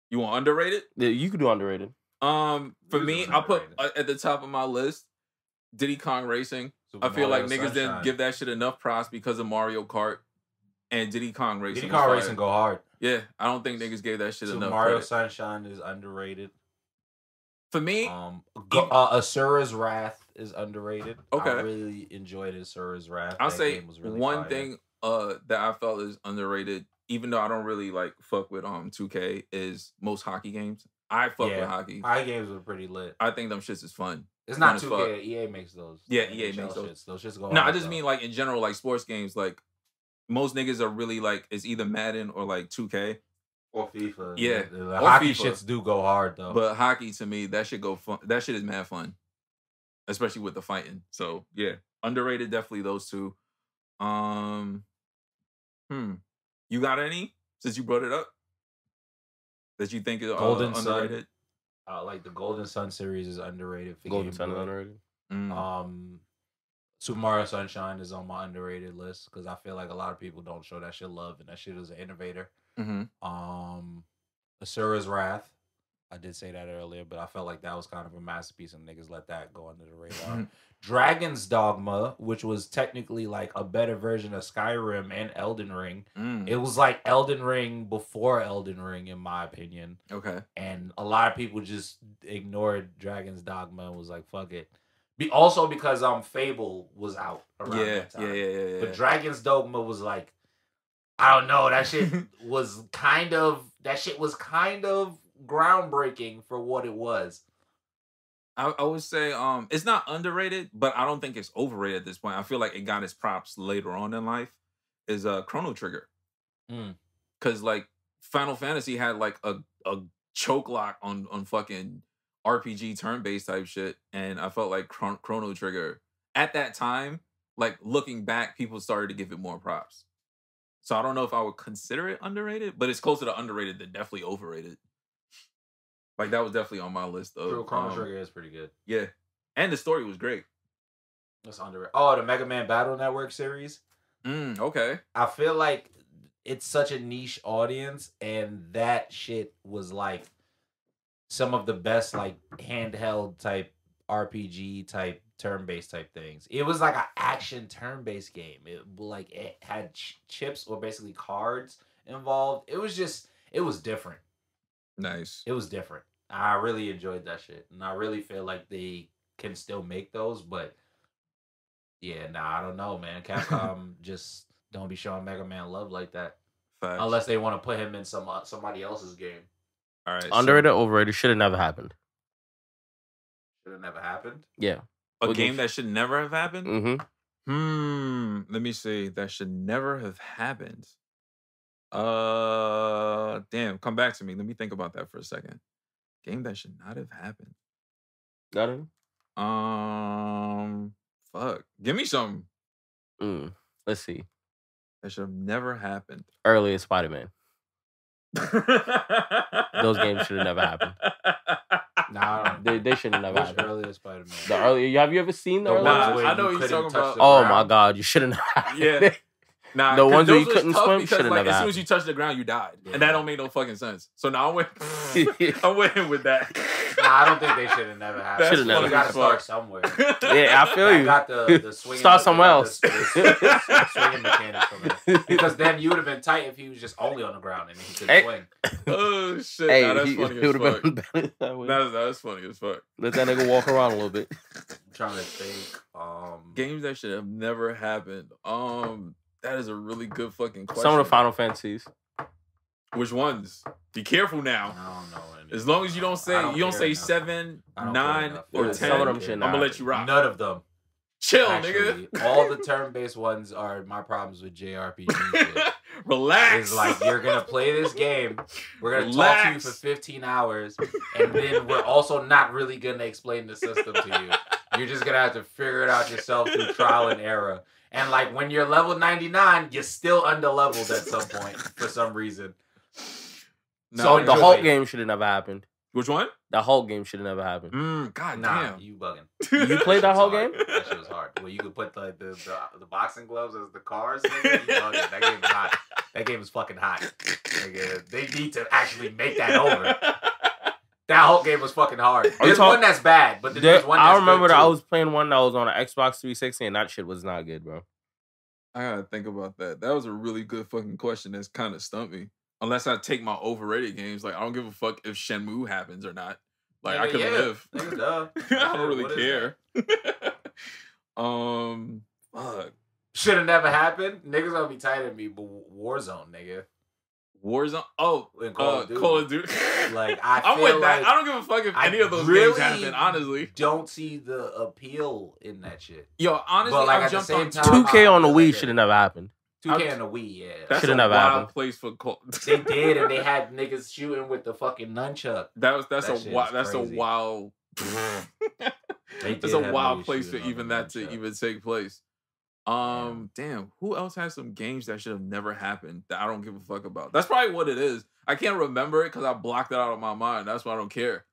You want underrated? Yeah, you could do underrated. For me, I'll put at the top of my list Diddy Kong Racing. Super I feel Mario like niggas Sunshine. didn't give that shit enough props because of Mario Kart and Diddy Kong Racing. Diddy was Kong fire. Racing go hard. Yeah, I don't think niggas gave that shit Super enough Mario credit. Sunshine is underrated. For me, Asura's Wrath is underrated. Okay. I really enjoyed Asura's Wrath. I'll That say game was really one fire. thing that I felt is underrated, even though I don't really like fuck with 2K, is most hockey games. I fuck with hockey. Hockey games were pretty lit. I think them shits is fun. It's Fun not as 2K. fuck. EA makes those. Yeah, Like, EA NHL makes those. shits. Those shits go No, I hard, just though. mean like in general, like sports games, like most niggas are really like it's either Madden or like 2K. Or FIFA. Yeah, The or hockey FIFA. shits do go hard though. But hockey to me, that shit go fun. That shit is mad fun, especially with the fighting. So yeah, underrated definitely those two. You got any since you brought it up that you think is Golden Sun. underrated? Like the Golden Sun series is underrated. For Golden Game Sun is Boy. underrated. Super Mario Sunshine is on my underrated list because I feel like a lot of people don't show that shit love, and that shit is an innovator. Asura's Wrath, I did say that earlier, but I felt like that was kind of a masterpiece, and niggas let that go under the radar. Dragon's Dogma, which was technically like a better version of Skyrim and Elden Ring. It was like Elden Ring before Elden Ring, in my opinion. Okay. And a lot of people just ignored Dragon's Dogma and was like, fuck it. Also because Fable was out around that time. Yeah. But Dragon's Dogma was like, I don't know, that shit was kind of groundbreaking for what it was. I would say it's not underrated, but I don't think it's overrated at this point. I feel like it got its props later on in life. Is Chrono Trigger. Cause like Final Fantasy had like a choke lock on fucking RPG turn-based type shit. And I felt like Chrono Trigger at that time, like looking back, people started to give it more props. So I don't know if I would consider it underrated, but it's closer to underrated than definitely overrated. Like that was definitely on my list of Chrono Trigger is pretty good. Yeah. And the story was great. That's underrated. Oh, the Mega Man Battle Network series. Okay. I feel like it's such a niche audience, and that shit was like some of the best like handheld type RPG type turn-based type things. It was like an action turn-based game. It had chips or basically cards involved. It was different. Nice. It was different. I really enjoyed that shit. And I really feel like they can still make those, but yeah, I don't know, man. Capcom just don't be showing Mega Man love like that. Facts. Unless they want to put him in somebody else's game. All right. Underrated, overrated, should have never happened. Should have never happened. Yeah. A game that should never have happened? Mm-hmm. Let me see. That should never have happened. Damn, come back to me. Let me think about that for a second. Game that should not have happened. Got it? Fuck. Give me something. Let's see. That should have never happened. Earlier Spider-Man. Those games should have never happened. Nah, They should have never Which happened. earlier Spider-Man? The earlier, have you ever seen the The earlier? ones where I know you what you're couldn't talking touch about. the Oh ground. my god, you shouldn't have happened. Yeah. Nah, The 'cause ones where those you was couldn't tough swim because, shoulda like, never as soon as you touched the ground, you died. Yeah. And that don't make no fucking sense. So now I went with that. Nah, I don't think they should have never happened. That's never You got to funny start as somewhere. Yeah, I feel I you. got the swinging. Start somewhere else. The swinging mechanics from it. Because then you would have been tight if he was just only on the ground and he couldn't Hey. swing. Oh shit! Hey, nah, that's he funny would as have fuck. been better that way. That's funny as fuck. Let that nigga walk around a little bit. I'm trying to think. Games that should have never happened. That is a really good fucking question. Some of the Final Fantasies. Which ones? Be careful I now. don't know. any. As long as you don't say I don't care 7, I don't 9, care enough. or Yeah, 10, some of them I'm shit gonna not let you rock. None of them. Chill, Actually, nigga. all the turn-based ones are my problems with JRPG shit. Relax. It's like, you're gonna play this game. We're gonna talk to you for 15 hours, and then we're also not really gonna explain the system to you. You're just gonna have to figure it out yourself through trial and error. And like when you're level 99, you're still under-leveled at some point for some reason. So the Hulk game should have never happened. Which one? The Hulk game should have never happened. God Nah, damn. you bugging. You played that Hulk game? That shit was hard. Well, you could put the boxing gloves as the cars. Nigga. You bugging. That game is hot. That game is fucking hot. Nigga, they need to actually make that over. That Hulk game was fucking hard. There's one that's bad, but there's one that's I remember good that too. I was playing one that was on an Xbox 360 and that shit was not good, bro. I gotta think about that. That was a really good fucking question that's kind of stumped me. Unless I take my overrated games, like I don't give a fuck if Shenmue happens or not. Like I could live. Nigga, duh. I don't really What is care. Fuck. Should have never happened. Niggas gonna be tight at me, but Warzone, nigga. Warzone. Oh, Call of Duty. Like I'm feel with that. like I don't give a fuck if any of those really games happen. Honestly, don't see the appeal in that shit. yo, honestly, But, like, I at the jumped same on time, 2K on the I- Wii should have never happened. 2K on the Wii, yeah. That's Should've a never wild happened. place for They did, and they had niggas shooting with the fucking nunchuck. That's That a shit wild. is That's a crazy. wild. They That's did a have wild niggas place for shooting on even the that to nunchuck. even take place. Damn. Who else has some games that should have never happened that I don't give a fuck about? That's probably what it is. I can't remember it because I blocked it out of my mind. That's why I don't care.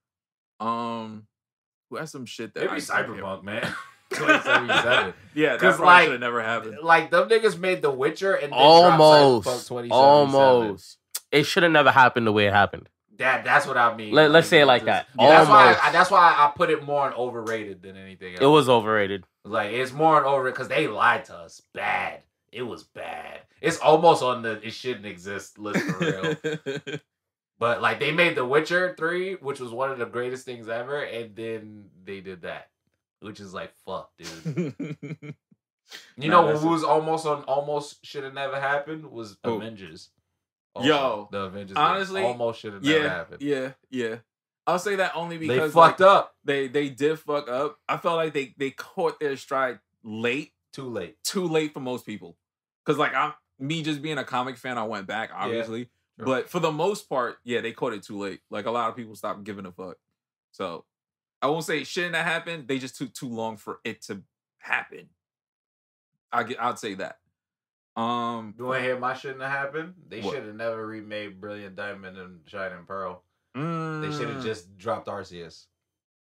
Who has some shit that Maybe I don't care Cyberpunk, man. 2077. Yeah, that's 'Cause, probably like, should have never happened. Like, them niggas made The Witcher and then Almost. dropped Cyberpunk 2077. Almost. It should have never happened the way it happened. That's what I mean. Let's say it like that. That's Almost. why I put it more on overrated than anything else. It was overrated. Like, it's more on overrated because they lied to us. Bad. It was bad. It's almost on the it shouldn't exist list for real. But, like, they made The Witcher 3, which was one of the greatest things ever, and then they did that. Which is like, fuck, dude. You know who was almost should have never happened was Who? Avengers. Also, Yo, the Avengers honestly, game almost should have never happened. Yeah. I'll say that only They because fucked up. They did fuck up. I felt like they caught their stride late. Too late. Too late for most people. Because like me just being a comic fan, I went back obviously, sure. but for the most part, yeah, they caught it too late. Like a lot of people stopped giving a fuck. So I won't say it shouldn't have happened. They just took too long for it to happen. I'd say that. You want to hear my shouldn't have happened? They What? should have never remade Brilliant Diamond and Shining Pearl. They Mm. should have just dropped Arceus.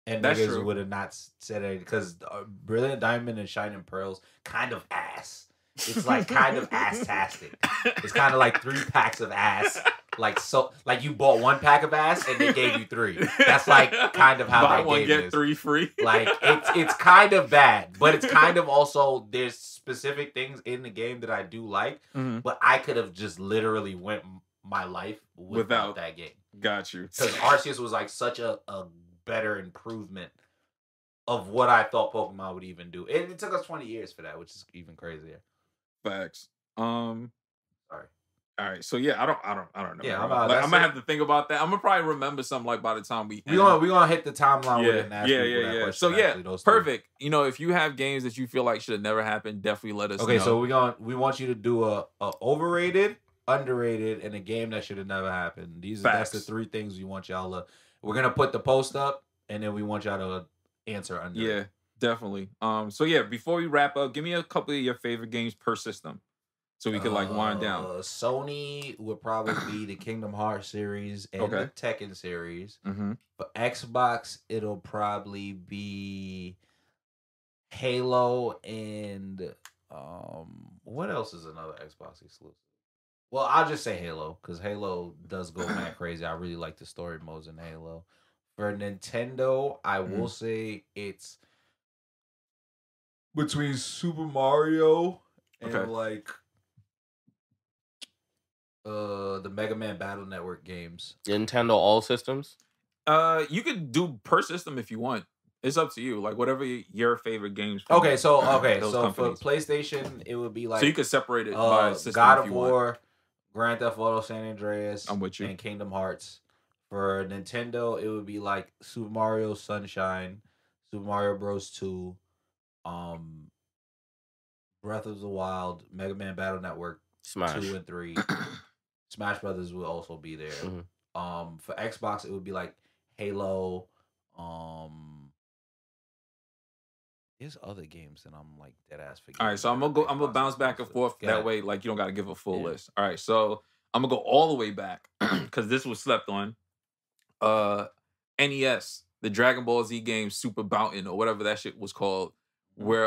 And That's niggas true. would have not said it because Brilliant Diamond and Shining Pearls kind of ass. It's like kind of ass-tastic. It's kind of like 3 packs of ass. Like you bought 1 pack of ass and they gave you 3. That's like kind of how Buy that one game get is. 3 free. Like it's kind of bad, but it's kind of also there's specific things in the game that I do like, Mhm. but I could have just literally went my life without that game. Got you. Because Arceus was like such a better improvement of what I thought Pokemon would even do. And it took us 20 years for that, which is even crazier. Facts. Sorry. All right. So yeah, I don't know. Yeah, bro. I'm Like, out. I'm gonna have to think about that. I'm gonna probably remember something like by the time we We gonna hit the timeline with it and ask yeah. people that question. So yeah, actually, those 3. perfect. You know, if you have games that you feel like should have never happened, definitely let us know. Okay, so we want you to do a overrated, underrated, and a game that should have never happened. That's the Facts. 3 things we want y'all to. We're gonna put the post up, and then we want y'all to answer under. Yeah, it. definitely. So yeah, before we wrap up, give me a couple of your favorite games per system, so we could like wind down. Sony would probably be the Kingdom Hearts series and Okay. the Tekken series. Mm-hmm. For Xbox, it'll probably be Halo and what else is another Xbox exclusive? Well, I'll just say Halo because Halo does go mad crazy. I really like the story modes in Halo. For Nintendo, I will say it's between Super Mario and Okay. like the Mega Man Battle Network games. Nintendo all systems. You could do per system if you want. It's up to you. Like whatever your favorite games. from Okay, so those for companies. PlayStation, it would be like So you could separate it by system God if of you want. War, Grand Theft Auto San Andreas, I'm with you. and Kingdom Hearts. For Nintendo, it would be like Super Mario Sunshine, Super Mario Bros. 2, Breath of the Wild, Mega Man Battle Network Smash. 2 and 3. Smash Brothers will also be there. For Xbox, it would be like Halo. There's other games that I'm like dead ass forgetting. All right, so I'm gonna bounce back and forth. That way, like you don't gotta give a full list. All right, so I'm gonna go all the way back because this was slept on. NES, the Dragon Ball Z game, Super Bountin' or whatever that shit was called. Where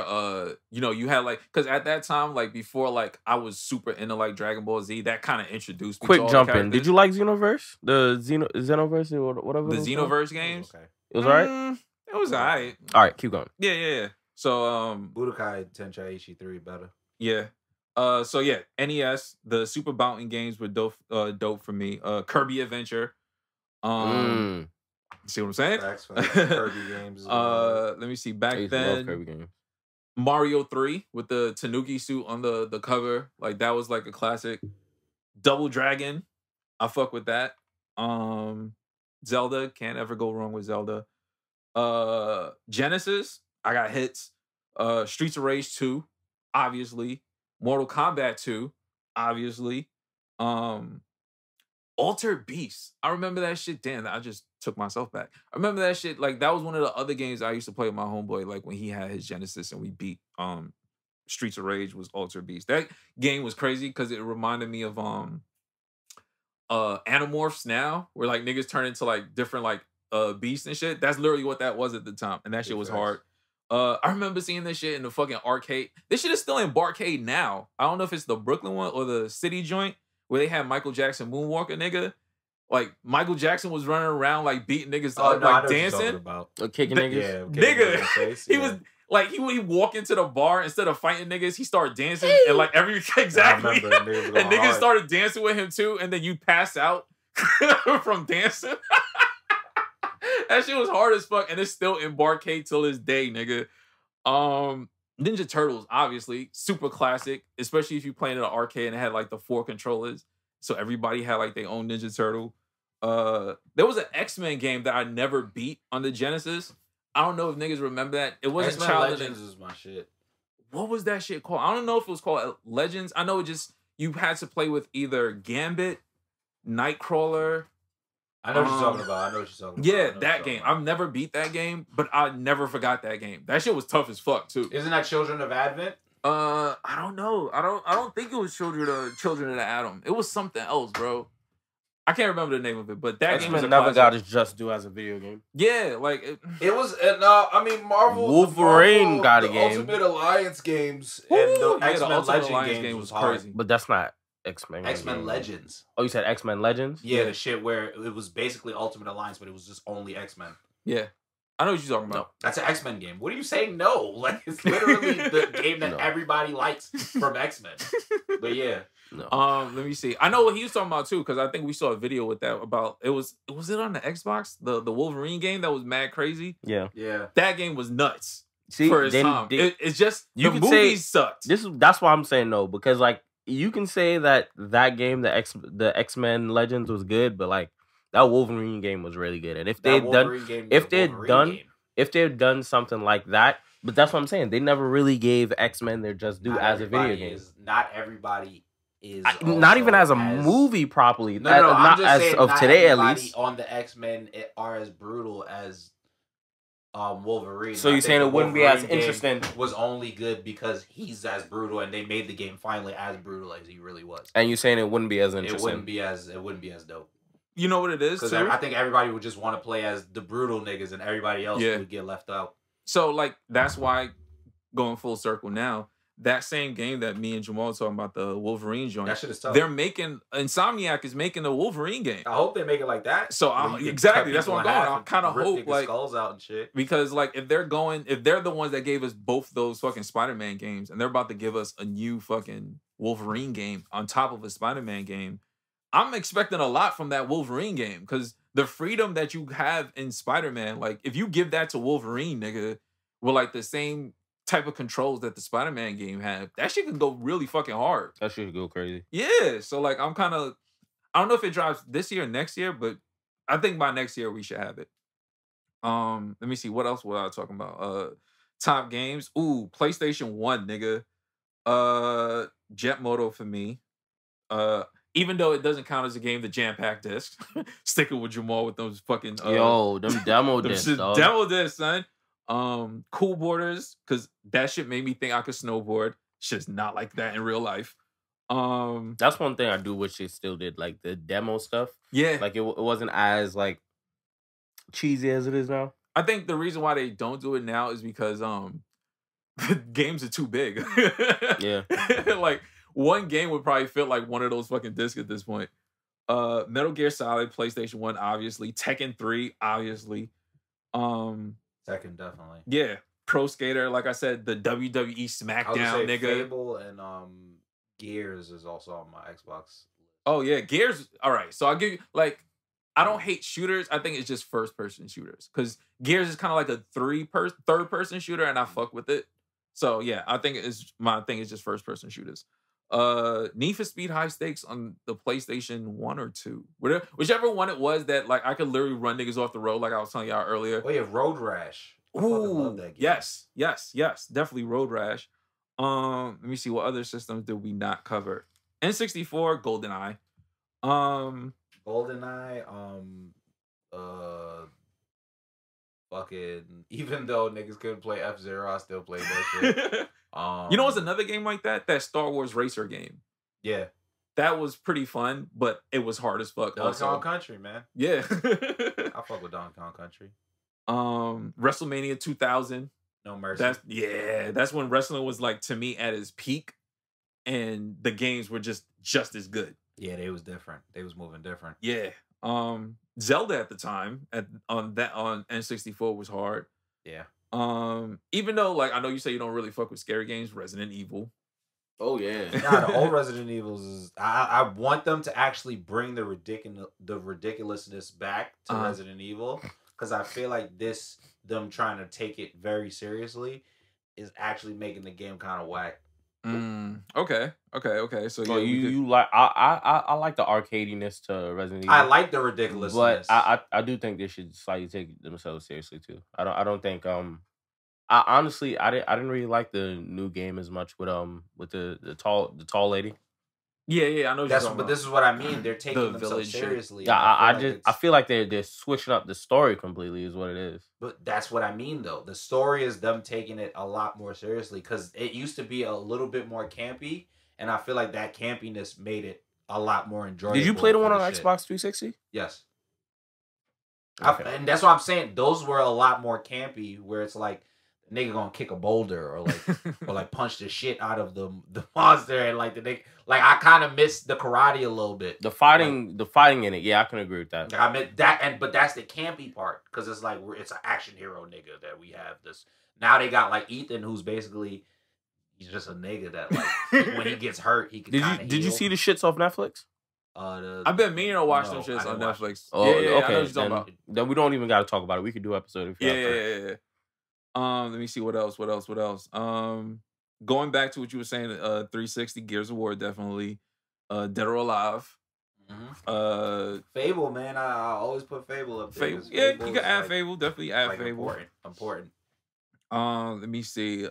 you had like, because at that time, like before, like I was super into like Dragon Ball Z. That kind of introduced me. Quick jump in. Did you like Xenoverse? The Xenoverse or whatever. The Xenoverse games. Okay. It was alright. It was alright. All right, keep going. Yeah. So Budokai Tenkaichi 3 better. Yeah. So yeah, NES, the Super Bountin' games were dope for me. Kirby Adventure. See what I'm saying? Kirby games. Let me see. Back then, Kirby games. Mario 3 with the Tanuki suit on the cover. Like that was like a classic. Double Dragon. I fuck with that. Zelda, can't ever go wrong with Zelda. Genesis, I got hits. Streets of Rage 2, obviously. Mortal Kombat 2, obviously. Altered Beast. I remember that shit. Damn, I just took myself back. I remember that shit. Like, that was one of the other games I used to play with my homeboy, like, when he had his Genesis and we beat Streets of Rage was Altered Beast. That game was crazy because it reminded me of Animorphs now, where, like, niggas turn into, like, different, like, beasts and shit. That's literally what that was at the time. And that shit was hard. I remember seeing this shit in the fucking arcade. This shit is still in Barcade now. I don't know if it's the Brooklyn one or the City joint where they had Michael Jackson Moonwalker, nigga. Like, Michael Jackson was running around, like, beating niggas up, like, dancing. Kicking niggas? Nigga, he was, like, he walk into the bar, instead of fighting niggas, he started dancing, and, like, exactly. And niggas started dancing with him, too, and then you pass out from dancing. That shit was hard as fuck, and it's still in Barcade till this day, nigga. Ninja Turtles, obviously, super classic, especially if you playing in an arcade and it had like the 4 controllers, so everybody had like their own Ninja Turtle. There was an X-Men game that I never beat on the Genesis. I don't know if niggas remember that. It wasn't X-Men Legends is my shit. What was that shit called? I don't know if it was called Legends. I know it just, you had to play with either Gambit, Nightcrawler. I know what you're talking about. Yeah, that game. I've never beat that game, but I never forgot that game. That shit was tough as fuck too. Isn't that Children of Advent? I don't know. I don't think it was Children of the Atom. It was something else, bro. I can't remember the name of it, but that game was never got its just due as a video game. Yeah, like it was. I mean, Wolverine got a game. Ultimate Alliance games and the X-Men Legends game was crazy. But that's not X-Men. X-Men Legends. Oh, you said X-Men Legends? Yeah, the shit where it was basically Ultimate Alliance, but it was just only X-Men. Yeah. I know what you're talking about. No, that's an X-Men game. What are you saying? No. Like, it's literally the game that everybody likes from X-Men. But yeah. No. Let me see. I know what he was talking about too, because I think we saw a video with that about was it on the Xbox? The Wolverine game that was mad crazy? Yeah. Yeah. That game was nuts. See, for its time. It's just the movies sucked. That's why I'm saying no, because like you can say that game, the X-Men Legends was good, but like that Wolverine game was really good. And if they'd done something like that, but that's what I'm saying. They never really gave X-Men their just due as a video game. Not everybody is not even as a movie properly. No, I'm just saying of not today at least. On the X-Men are as brutal as Wolverine. So you're saying it wouldn't be as interesting? Was only good because he's as brutal, and they made the game finally as brutal as he really was. And you're saying it wouldn't be as interesting? It wouldn't be as dope. You know what it is? Because I think everybody would just want to play as the brutal niggas, and everybody else would get left out. So like that's why, going full circle now, that same game that me and Jamal talking about, the Wolverine joint, that shit is tough. They're making Insomniac is making a Wolverine game. I hope they make it like that. So exactly, that's what I'm going. I kind of hope like skulls out and shit. Because like if they're the ones that gave us both those fucking Spider-Man games, and they're about to give us a new fucking Wolverine game on top of a Spider-Man game, I'm expecting a lot from that Wolverine game, because the freedom that you have in Spider-Man, like if you give that to Wolverine, nigga, with like the same type of controls that the Spider-Man game had, that shit can go really fucking hard. That shit could go crazy. Yeah, so like I don't know if it drops this year or next year, but I think by next year we should have it. Let me see, what else was I talking about? Top games. Ooh, PlayStation 1, nigga. Jet Moto for me. Even though it doesn't count as a game, the jam pack discs. Sticking with Jamal with those fucking yo, them demo discs, demo discs, son. Cool Borders, because that shit made me think I could snowboard. Shit's not like that in real life. That's one thing I do wish they still did, like the demo stuff. Yeah, like it wasn't as like cheesy as it is now. I think the reason why they don't do it now is because games are too big. Yeah, like one game would probably fit like one of those fucking discs at this point. Metal Gear Solid, PlayStation 1, obviously. Tekken 3, obviously. Tekken, definitely. Yeah. Pro Skater, like I said, the WWE SmackDown, nigga. Fable and Gears is also on my Xbox. Oh yeah, Gears. All right, so I'll give you like, I don't hate shooters. I think it's just first person shooters because Gears is kind of like a third person shooter, and I fuck with it. So yeah, I think my thing is just first person shooters. Need for Speed High Stakes on the PlayStation 1 or 2. Whichever one it was that like I could literally run niggas off the road like I was telling y'all earlier. Oh yeah, Road Rash. I love that game. Yes. Definitely Road Rash. Let me see, what other systems did we not cover? N64, GoldenEye. GoldenEye, fucking, even though niggas couldn't play F-Zero, I still played that shit. You know what's another game like that? That Star Wars Racer game. Yeah. That was pretty fun, but it was hard as fuck. Donkey Kong Country, man. Yeah. I fuck with Donkey Kong Country. WrestleMania 2000. No Mercy. That's when wrestling was like, to me, at its peak, and the games were just as good. Yeah, they was different. They was moving different. Yeah. Zelda at the time on N64 was hard. Yeah. Even though like I know you say you don't really fuck with scary games, Resident Evil. Oh yeah. Nah, the old Resident Evils is I want them to actually bring the ridiculousness back to Resident Evil, because I feel like them trying to take it very seriously is actually making the game kind of whack. Okay. So yeah, you like I like the arcadiness to Resident Evil. I like the ridiculousness, but I do think they should slightly take themselves seriously too. I don't think I honestly I didn't really like the new game as much with the tall lady. Yeah, I know. But this is what I mean. They're taking themselves seriously. Yeah, I feel like they're switching up the story completely, is what it is. But that's what I mean, though. The story is them taking it a lot more seriously, because it used to be a little bit more campy, and I feel like that campiness made it a lot more enjoyable. Did you play the one on Xbox 360? Yes. Okay. And that's what I'm saying. Those were a lot more campy, where it's like, nigga gonna kick a boulder or like punch the shit out of the monster, and like the nigga, like I kind of missed the karate a little bit. The fighting in it, yeah, I can agree with that. I meant that, but that's the campy part, because it's like it's an action hero nigga that we have this. Now they got like Ethan, who's basically he's just a nigga that like when he gets hurt he can. Did you see the shits off Netflix? I've been meaning to watch them shits on Netflix. Oh, yeah, okay. Then we don't even got to talk about it. We could do an episode if you yeah. Let me see what else. Going back to what you were saying, 360, Gears of War, definitely. Dead or Alive. Mm-hmm. Fable, man. I always put Fable up there. Fable, yeah, you can add Fable. Definitely add like Fable. Important. Let me see.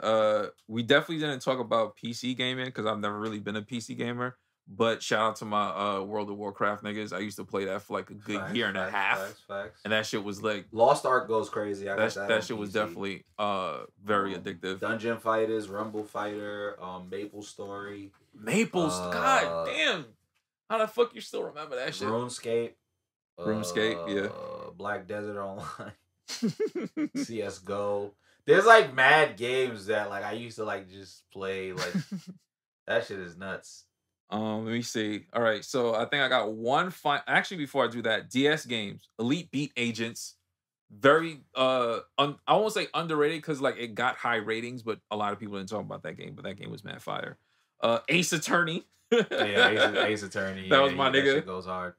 We definitely didn't talk about PC gaming because I've never really been a PC gamer. But shout out to my World of Warcraft niggas. I used to play that for like a good year and a half. Facts. And that shit was like Lost Ark goes crazy. That shit was definitely very addictive. Dungeon Fighters, Rumble Fighter, Maple Story. God damn. How the fuck you still remember that shit? RuneScape, yeah. Black Desert Online. CS:GO. There's like mad games that like I used to like just play, like that shit is nuts. Let me see. All right, so I think I got one actually, before I do that, DS games, Elite Beat Agents, very I won't say underrated because like it got high ratings, but a lot of people didn't talk about that game. But that game was mad fire. Ace Attorney. Ace Attorney. That was my nigga. That shit goes hard.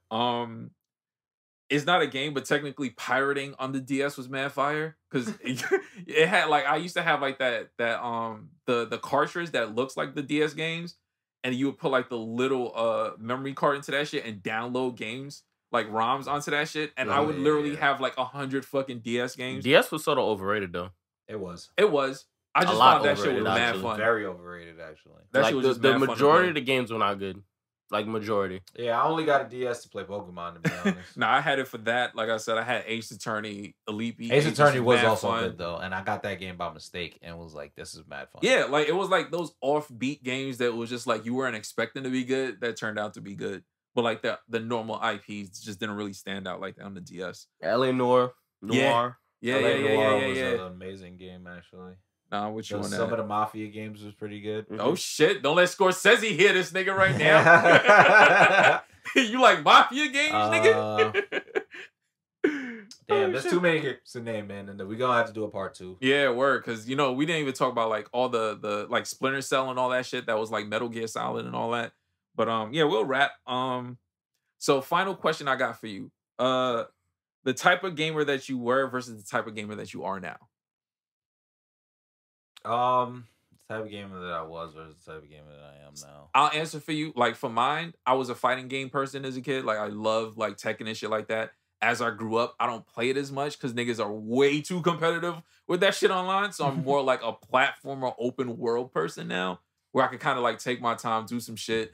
It's not a game, but technically pirating on the DS was mad fire because it had like I used to have like that the cartridge that looks like the DS games. And you would put like the little memory card into that shit and download games like ROMs onto that shit. And I would literally have like 100 fucking DS games. DS was sort of overrated though. It was. I just thought that shit was mad fun. Very overrated actually. That like shit was the majority of the games were not good. like majority. Yeah, I only got a DS to play Pokemon, to be honest. Nah, I had it for that. Like I said, I had Ace Attorney, Elite Beat. Ace Attorney was also fun. good though, and I got that game by mistake and was like, "This is mad fun." Yeah, like it was like those offbeat games that was just like you weren't expecting to be good that turned out to be good. But like the normal IPs just didn't really stand out like that on the DS. LA Noir. Yeah, Noir was yeah. an amazing game, actually. Nah, what you on that? Some of the Mafia games was pretty good. Oh shit! Don't let Scorsese hear this nigga right now. You like Mafia games, nigga? Damn, there's too many games to name, man, and we gonna have to do a part 2. Yeah, word, because we didn't even talk about like all the like Splinter Cell and all that shit that was like Metal Gear Solid and all that. But yeah, we'll wrap. So final question I got for you: the type of gamer that you were versus the type of gamer that you are now. The type of gamer that I was versus the type of gamer that I am now. I'll answer for you. Like for mine, I was a fighting game person as a kid. Like I love like Tekken and shit like that. As I grew up, I don't play it as much because niggas are way too competitive with that shit online. So I'm more like a platformer, open world person now, where I can kind of like take my time, do some shit,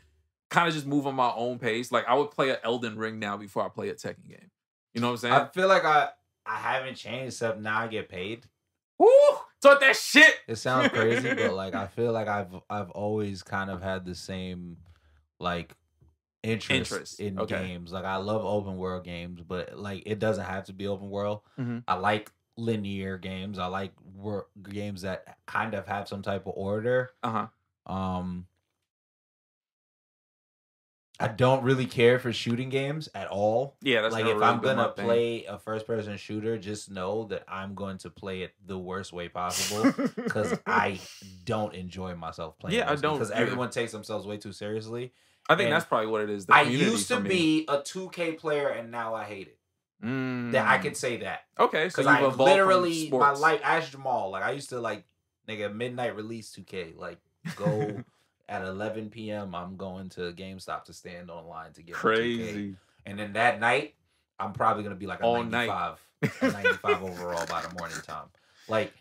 kind of just move on my own pace. Like I would play an Elden Ring now before I play a Tekken game. You know what I'm saying? I feel like I haven't changed except now I get paid. Woo! Talk that shit. It sounds crazy, but like I feel like I've always kind of had the same like interest in games. Like I love open world games, but like it doesn't have to be open world. Mm-hmm. I like linear games. I like games that kind of have some type of order. I don't really care for shooting games at all. Yeah, that's like not if really I'm been gonna my thing. play a first person shooter, just know that I'm going to play it the worst way possible because I don't enjoy myself playing. Yeah, I don't Because either. everyone takes themselves way too seriously. I think And that's probably what it is. The I community used for to me. be a 2K player and now I hate it. That I can say that. Okay, so Because you've I evolved literally, from my sports. life, as Jamal, like I used to like, nigga, midnight release 2K. Like go at 11 p.m. I'm going to GameStop to stand online to get my 2K. Crazy. And then that night, I'm probably going to be like a All 95. A 95 overall by the morning time. Like,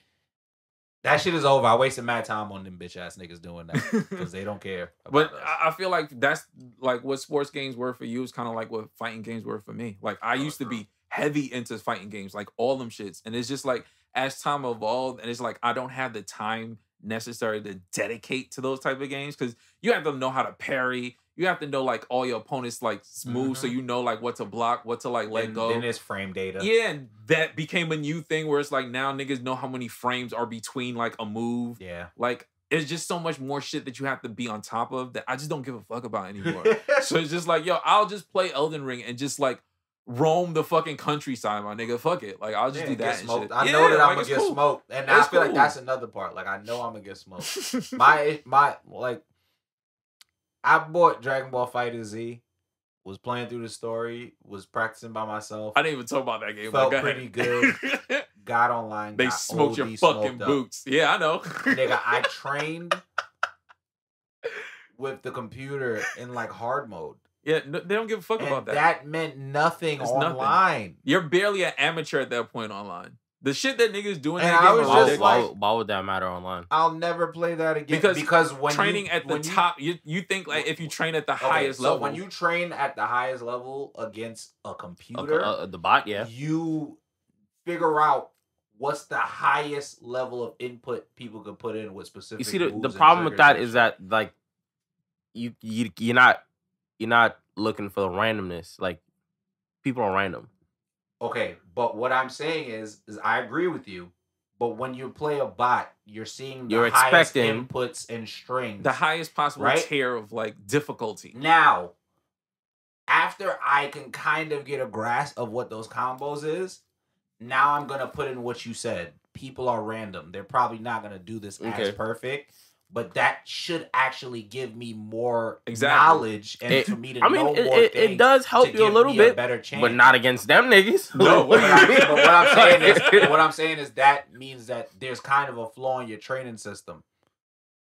that shit is over. I wasted mad time on them bitch ass niggas doing that because they don't care about But us. I feel like that's like what sports games were for you is kind of like what fighting games were for me. Like I used to be heavy into fighting games, like all them shits. And it's just like as time evolved, and it's like I don't have the time necessary to dedicate to those type of games because you have to know how to parry. You have to know like all your opponents like moves, so you know like what to block, what to like let go. Then it's frame data. Yeah, and that became a new thing where it's like now niggas know how many frames are between like a move. Yeah. Like it's just so much more shit that you have to be on top of that I just don't give a fuck about anymore. So it's just like, yo, I'll just play Elden Ring and just like roam the fucking countryside, my nigga. Fuck it. Like I'll just do that and shit. I know that I'm like, gonna get cool. smoked. And It's I feel cool. like that's another part. Like I know I'm gonna get smoked. my like I bought Dragon Ball Fighter Z, was playing through the story, was practicing by myself. I didn't even talk about that game. Felt but go pretty ahead. good. Got online. They got smoked your OD fucking smoked up. boots. Yeah, I know. Nigga, I trained with the computer in like hard mode. Yeah, no, they don't give a fuck And about that. that meant nothing It's nothing. online. You're barely an amateur at that point online. The shit that niggas do in And that I game was is just ridiculous. like- Why would that matter online? I'll never play that again. Because when training you, at the when you- top, you think like if you train at the highest so level. when you train at the highest level against a computer, The bot, yeah. you figure out what's the highest level of input people could put in with specific. You see, the moves and problem with triggers that and is shit. that like you're not looking for the randomness. Like people are random. Okay, but what I'm saying is I agree with you. But when you play a bot, you're seeing the You're highest expecting- inputs and strings. the highest possible Right? tier of like difficulty. Now, after I can kind of get a grasp of what those combos is, now I'm gonna put in what you said. People are random. They're probably not gonna do this as Okay. perfect, but that should actually give me more Exactly. knowledge and for me to I mean, know more it things does help to you a give little me bit, better chance. but not against them niggas. No, what do you mean? But what I'm saying is, what I'm saying is that means that there's kind of a flaw in your training system.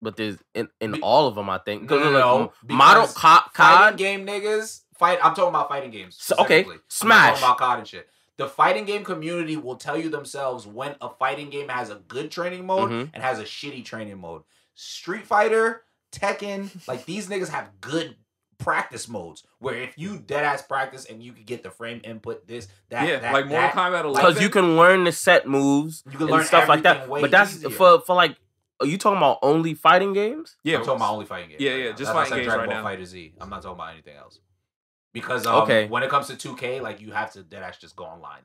But there's in Be- all of them, I think. No, Model because COD. Fighting game niggas fight. I'm talking about fighting games. So, okay, specifically. I'm not Smash. talking about COD and shit. The fighting game community will tell you themselves when a fighting game has a good training mode Mhm. and has a shitty training mode. Street Fighter, Tekken, like these niggas have good practice modes where if you deadass practice and you could get the frame input, this, that, Yeah, that, like Mortal that, Kombat 11. Because you can learn the set moves You can and learn stuff like that. everything way But that's easier. for like, are you talking about only fighting games? Yeah, I'm talking about only fighting games. Yeah, right yeah, now. just That's why I fighting said games Dragon right Ball now. Fighter Z. I'm not talking about anything else. Because Okay. when it comes to 2K, like you have to deadass just go online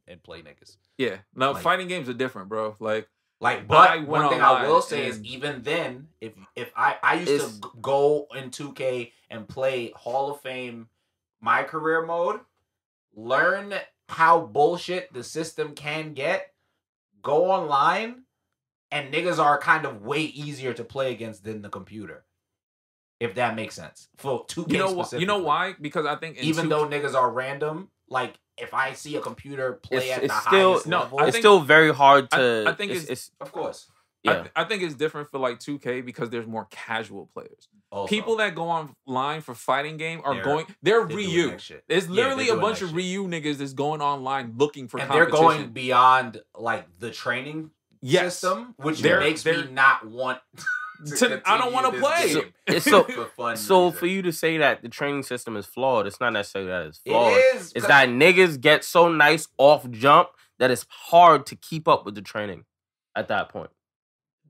and play niggas. Yeah, no, Like- fighting games are different, bro. Like, But I went one thing I will online say is and- even then, if I used It's- to go in 2K and play Hall of Fame my career mode, learn how bullshit the system can get, go online, and niggas are kind of way easier to play against than the computer. If that makes sense. For 2K you know specifically. why? Because I think in Even 2K though niggas are random, like if I see a computer play at It's the still highest level, I it's think- still very hard to. I think it's of course. yeah. I think it's different for like 2K because there's more casual players. Also, People that go online for fighting game are They're they're doing Ryu. that shit. There's Yeah, literally they're a doing bunch that of shit. Ryu niggas that's going online looking for And they're competition. going beyond like the training Yes. system, which They're- makes they're- me not want I don't want to play. So- for fun. So reasons. for you to say that the training system is flawed, it's not necessarily that it's it flawed. is. It's that niggas get so nice off jump that it's hard to keep up with the training at that point.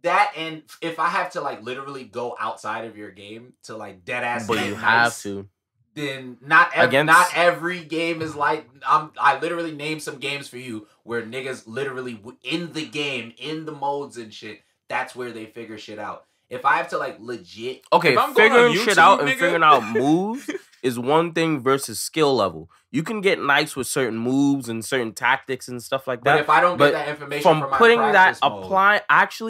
that, and if I have to like literally go outside of your game to like dead ass, But you have to. Then not Against- every game is like I literally named some games for you where niggas literally in the game, in the modes and shit. That's where they figure shit out. If I have to like legit, Okay, If I'm going figuring on shit YouTube, out and nigga- figuring out moves is one thing versus skill level. You can get nice with certain moves and certain tactics and stuff like but that. if I don't but get that information from my putting that, practice mode,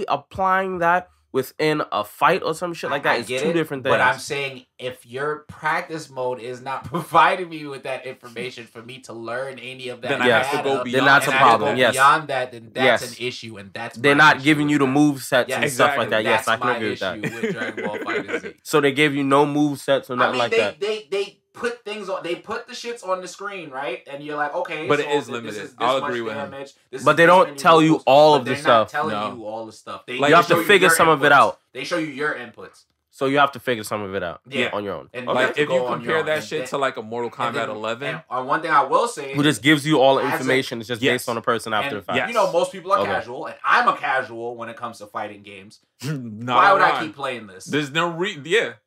applying that within a fight or some shit like that I is get two it, different things. But I'm saying if your practice mode is not providing me with that information for me to learn any of that, Then I Yes. have to data, go Then beyond. that's and a I have to problem, go yes. Beyond that, then that's Yes. an issue, and that's They're my not issue giving with you the that. move sets Yeah, and stuff like that. exactly. Yes, I That's can my agree with that. issue with Dragon Ball FighterZ. So they gave you no move sets or I nothing mean, like that. they put things on. They put the shits on the screen, right? And you're like, okay, But so it is this limited. is this I'll much agree with him. damage, this But is they this don't many tell you moves, all but of the they're not stuff. telling No. you all the stuff. Like, you have to show figure your some of it inputs. out. They show you your inputs. So you have to figure some of it out Yeah. on your own. And Like have to if you go on your compare own. that And shit then- to like a Mortal and Kombat then- 11, And one thing I will say Who is, just gives you all the as a- information. It's just Yes. based on the person after the and fact. Yes. you know, most people are Okay. casual, and I'm a casual when it comes to fighting games. not Why would I online. keep playing this? There's no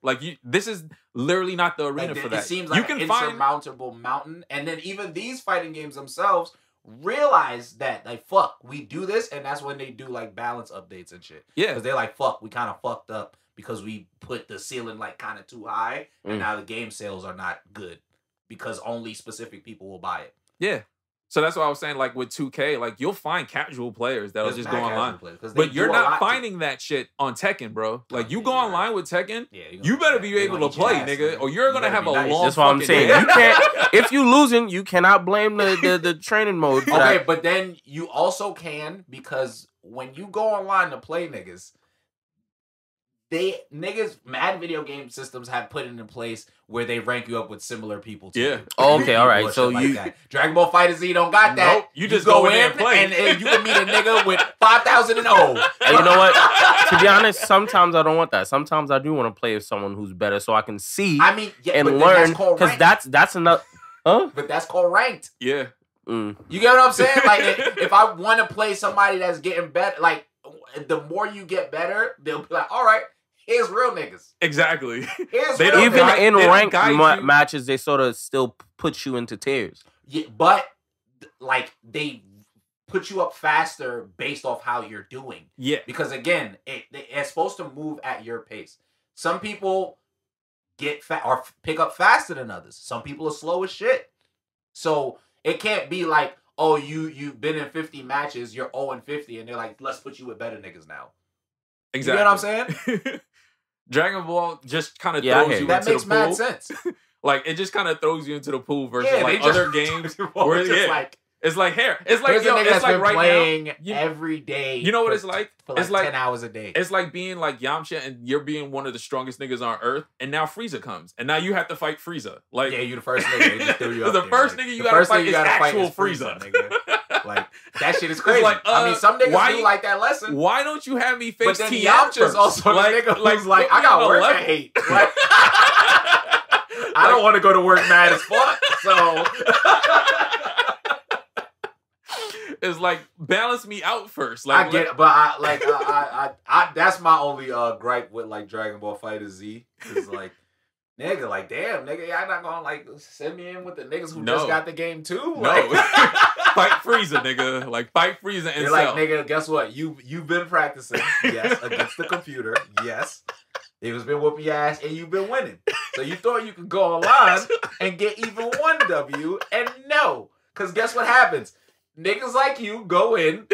like this is literally not the arena Like, for it that. seems you like can an find insurmountable mountain, and then even these fighting games themselves realize that like fuck, we do this, and that's when they do like balance updates and shit. yeah. Because they're like, fuck, we kind of fucked up because we put the ceiling like kind of too high, and Mm. now the game sales are not good because only specific people will buy it. Yeah. So that's what I was saying. Like with 2K, like you'll find casual players that'll There's just mad go casual online. players, 'cause they But you're do a lot not to- finding that shit on Tekken, bro. Like you yeah, go you're online right. with Tekken, Yeah, you better be able to play, nigga, or you're gonna have a long. That's what I'm fucking saying. day. You can't. If you losing, you cannot blame the training mode. For Okay, that. but then you also can, because when you go online to play niggas, mad video game systems have put it in place where they rank you up with similar people to Yeah. you. Oh, okay, all right. Bullshit So like you- that. Dragon Ball FighterZ don't got that. Nope, you just go in there and play. and you can meet a nigga with 5,000 and old. And you know what? To be honest, sometimes I don't want that. Sometimes I do want to play with someone who's better, so I can see I mean, yeah, and but then learn. that's called Because ranked. that's another. Huh? But that's called ranked. Yeah. Mm. You get what I'm saying? Like, if I want to play somebody that's getting better, like, the more you get better, they'll be like, all right, here's real niggas. Exactly. Here's They real don't Even niggas. guide- in they don't ranked guide you. matches, they sort of still put you into tiers. Yeah, but like they put you up faster based off how you're doing. Yeah. Because again, it's supposed to move at your pace. Some people or pick up faster than others. Some people are slow as shit. So it can't be like, oh, you've been in 50 matches, you're 0-50, and they're like, let's put you with better niggas now. Exactly. You know what I'm saying? Dragon Ball just kind of Yeah, I throws hear you you. That into makes the pool. mad sense. Like it just kind of throws you into the pool versus Yeah, like they just- other games. Well, where, it's just yeah, like, it's like hair. It's like here's a yo, nigga it's that's like been right playing now. every day. You know what for- it's like? For like It's like 10 hours a day. It's like being like Yamcha and you're being one of the strongest niggas on earth, and now Frieza comes, and now you have to fight Frieza. Like Yeah, you the first nigga. They just threw you up the there, first like, nigga you the gotta first fight nigga is gotta fight actual is Frieza, Frieza. nigga. Like that shit is crazy. like, I mean, some niggas why do you- like that lesson. Why don't you have me face But then Yamcha? Yamcha's also the nigga who's like, I got work to hate. Like, want to go to work mad as fuck. So it's like balance me out first. Like I get it, but I that's my only gripe with like Dragon Ball Fighter Z. Cause like nigga, like damn, nigga, y'all not gonna like send me in with the niggas who just got the game too? Like, no. Fight Frieza, nigga. Like fight Frieza and they're like, nigga, guess what? You've been practicing, yes, against the computer, yes. It was been whooping your ass and you've been winning. So you thought you could go online and get even one W, and no. Cause guess what happens? Niggas like you go in,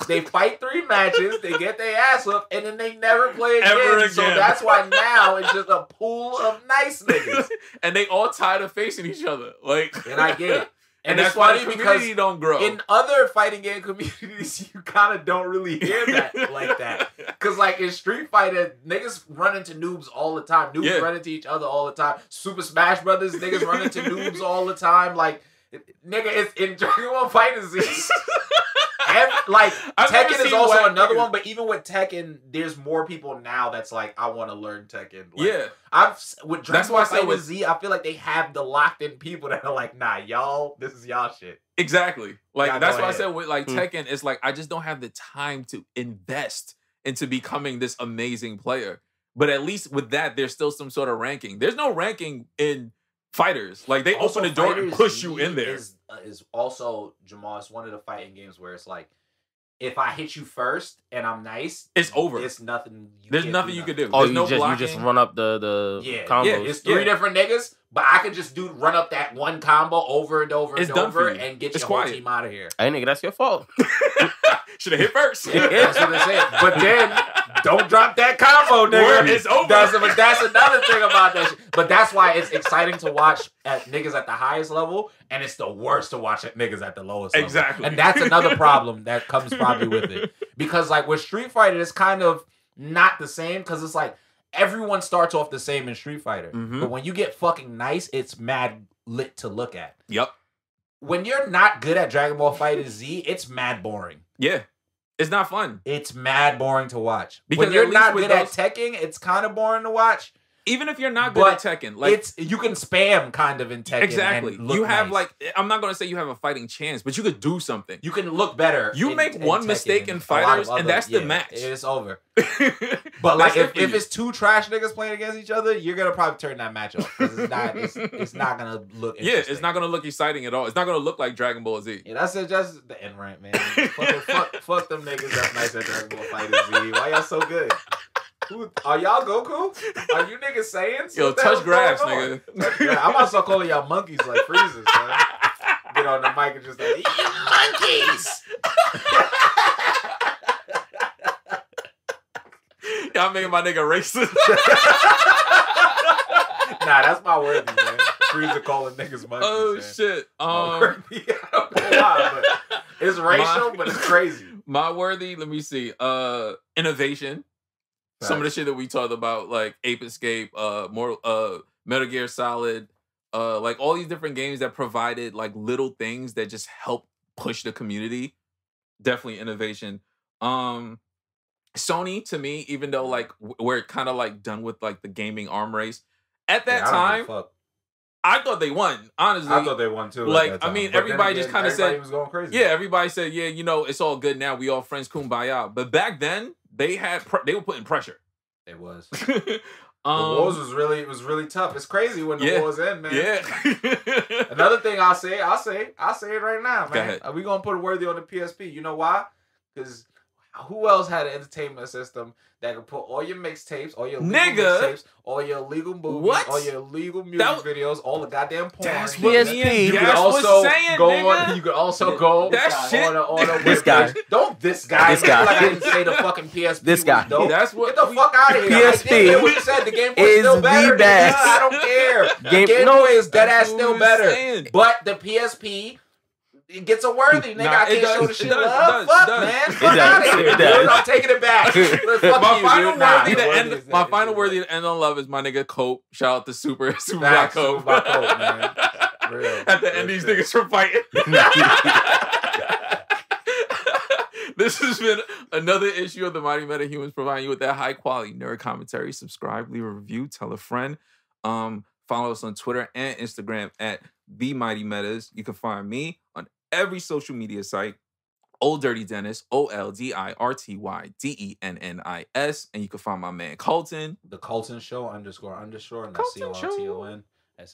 they fight 3 matches, they get their ass up, and then they never play again. So that's why now it's just a pool of nice niggas. And they all tired of facing each other. Like, and I get it. And that's funny because you don't grow. In other fighting game communities, you kind of don't really hear that like that. Because like in Street Fighter, niggas run into noobs all the time. Noobs run into each other all the time. Super Smash Brothers, niggas run into noobs all the time. Like, nigga, it's in Dragon Ball Fighter Z. Like Tekken is also another one, but even with Tekken, there's more people now that's like, I want to learn Tekken. Like, with Dragon Ball Fighter Z, I feel like they have the locked in people that are like, nah, y'all, this is y'all shit. Exactly. Like that's why I said with like Tekken, it's like I just don't have the time to invest into becoming this amazing player. But at least with that, there's still some sort of ranking. There's no ranking in fighters. Like they also open the door and push you in there. Is also, Jamal, it's one of the fighting games where it's like, if I hit you first and I'm nice, it's over. It's nothing. There's nothing you can do. Oh, There's you just run up the combos. Yeah, it's 3 different niggas, but I could just run up that one combo over and over and over and get your whole team out of here. Hey, nigga, that's your fault. Should have hit first. That's what I said. But then, don't drop that combo, nigga. It's over. That's another thing about that shit. But that's why it's exciting to watch at niggas at the highest level, and it's the worst to watch at niggas at the lowest level. Exactly. And that's another problem that comes probably with it. Because like with Street Fighter, it's kind of not the same, because it's like everyone starts off the same in Street Fighter. Mm-hmm. But when you get fucking nice, it's mad lit to look at. Yep. When you're not good at Dragon Ball Fighter Z, it's mad boring. Yeah. It's not fun. It's mad boring to watch. Because when you're not good at Tekken, it's kind of boring to watch. Even if you're not good at Tekken, like you can spam kind of in Tekken. Exactly. And look you have nice. like, I'm not gonna say you have a fighting chance, but you could do something. You can look better. You make one mistake in fighters, and that's the match. It's over. But like, if it's 2 trash niggas playing against each other, you're gonna probably turn that match off, because it's not gonna look. Yeah, it's not gonna look exciting at all. It's not gonna look like Dragon Ball Z. Yeah, that's just the end rant, man. fuck them niggas that's nice at Dragon Ball Fighter Z. Why y'all so good? Are y'all Goku? Are you niggas Saiyans? Yo, touch grass, nigga. I'm about to start calling y'all monkeys like Frieza, son. Get on the mic and just like, you monkeys! Y'all making my nigga racist. Nah, that's my worthy, man. Frieza calling niggas monkeys. Oh, man. shit. I don't know why, but it's racial, but it's crazy. My worthy, let me see. Innovation. Some of the shit that we talked about, like Ape Escape, Metal Gear Solid, like all these different games that provided like little things that just help push the community. Definitely innovation. Sony, to me, even though like we're kind of like done with like the gaming arm race, at that time, I thought they won. Honestly, I thought they won too. Like, I mean, but everybody just kind of said, was going crazy. Yeah, everybody said, yeah, you know, it's all good now. We all friends, kumbaya. But back then, they were putting pressure. It was. The wars was really tough. It's crazy when the wars end, man. Yeah. Another thing I'll say it right now, man. Go ahead. Are we gonna put a worthy on the PSP? You know why? Because who else had an entertainment system that could put all your mixtapes, all your legal mixtapes, all your legal movies, all your legal music videos, all the goddamn porn. That's what PSP. You could also saying, go nigga. on. You could also go that shit. On This guy. Don't this guy. This guy. Like I didn't say the fucking PSP. This guy. Was dope. That's what. Get the fuck out of here. PSP I did hear what you said. The Game Boy is still better. the best. I don't care. Game Boy is dead ass still better. Saying. But the PSP. It gets a worthy, nigga. I can't show the shit love. Fuck, man. Fuck out of here, dude. I'm taking it back. My final worthy to end on love is my nigga Colt. Shout out to Super Black Colt. Man. Real. At the end, these niggas from fighting. This has been another issue of the Mighty Metahumans, providing you with that high quality nerd commentary. Subscribe, leave a review, tell a friend. Follow us on Twitter and Instagram at BeMightyMetas. You can find me on every social media site, Old Dirty Dennis, OLDIRTYDENNIS. And you can find my man Colton. The Colton Show __, and that's Colton COLTON SHOW. The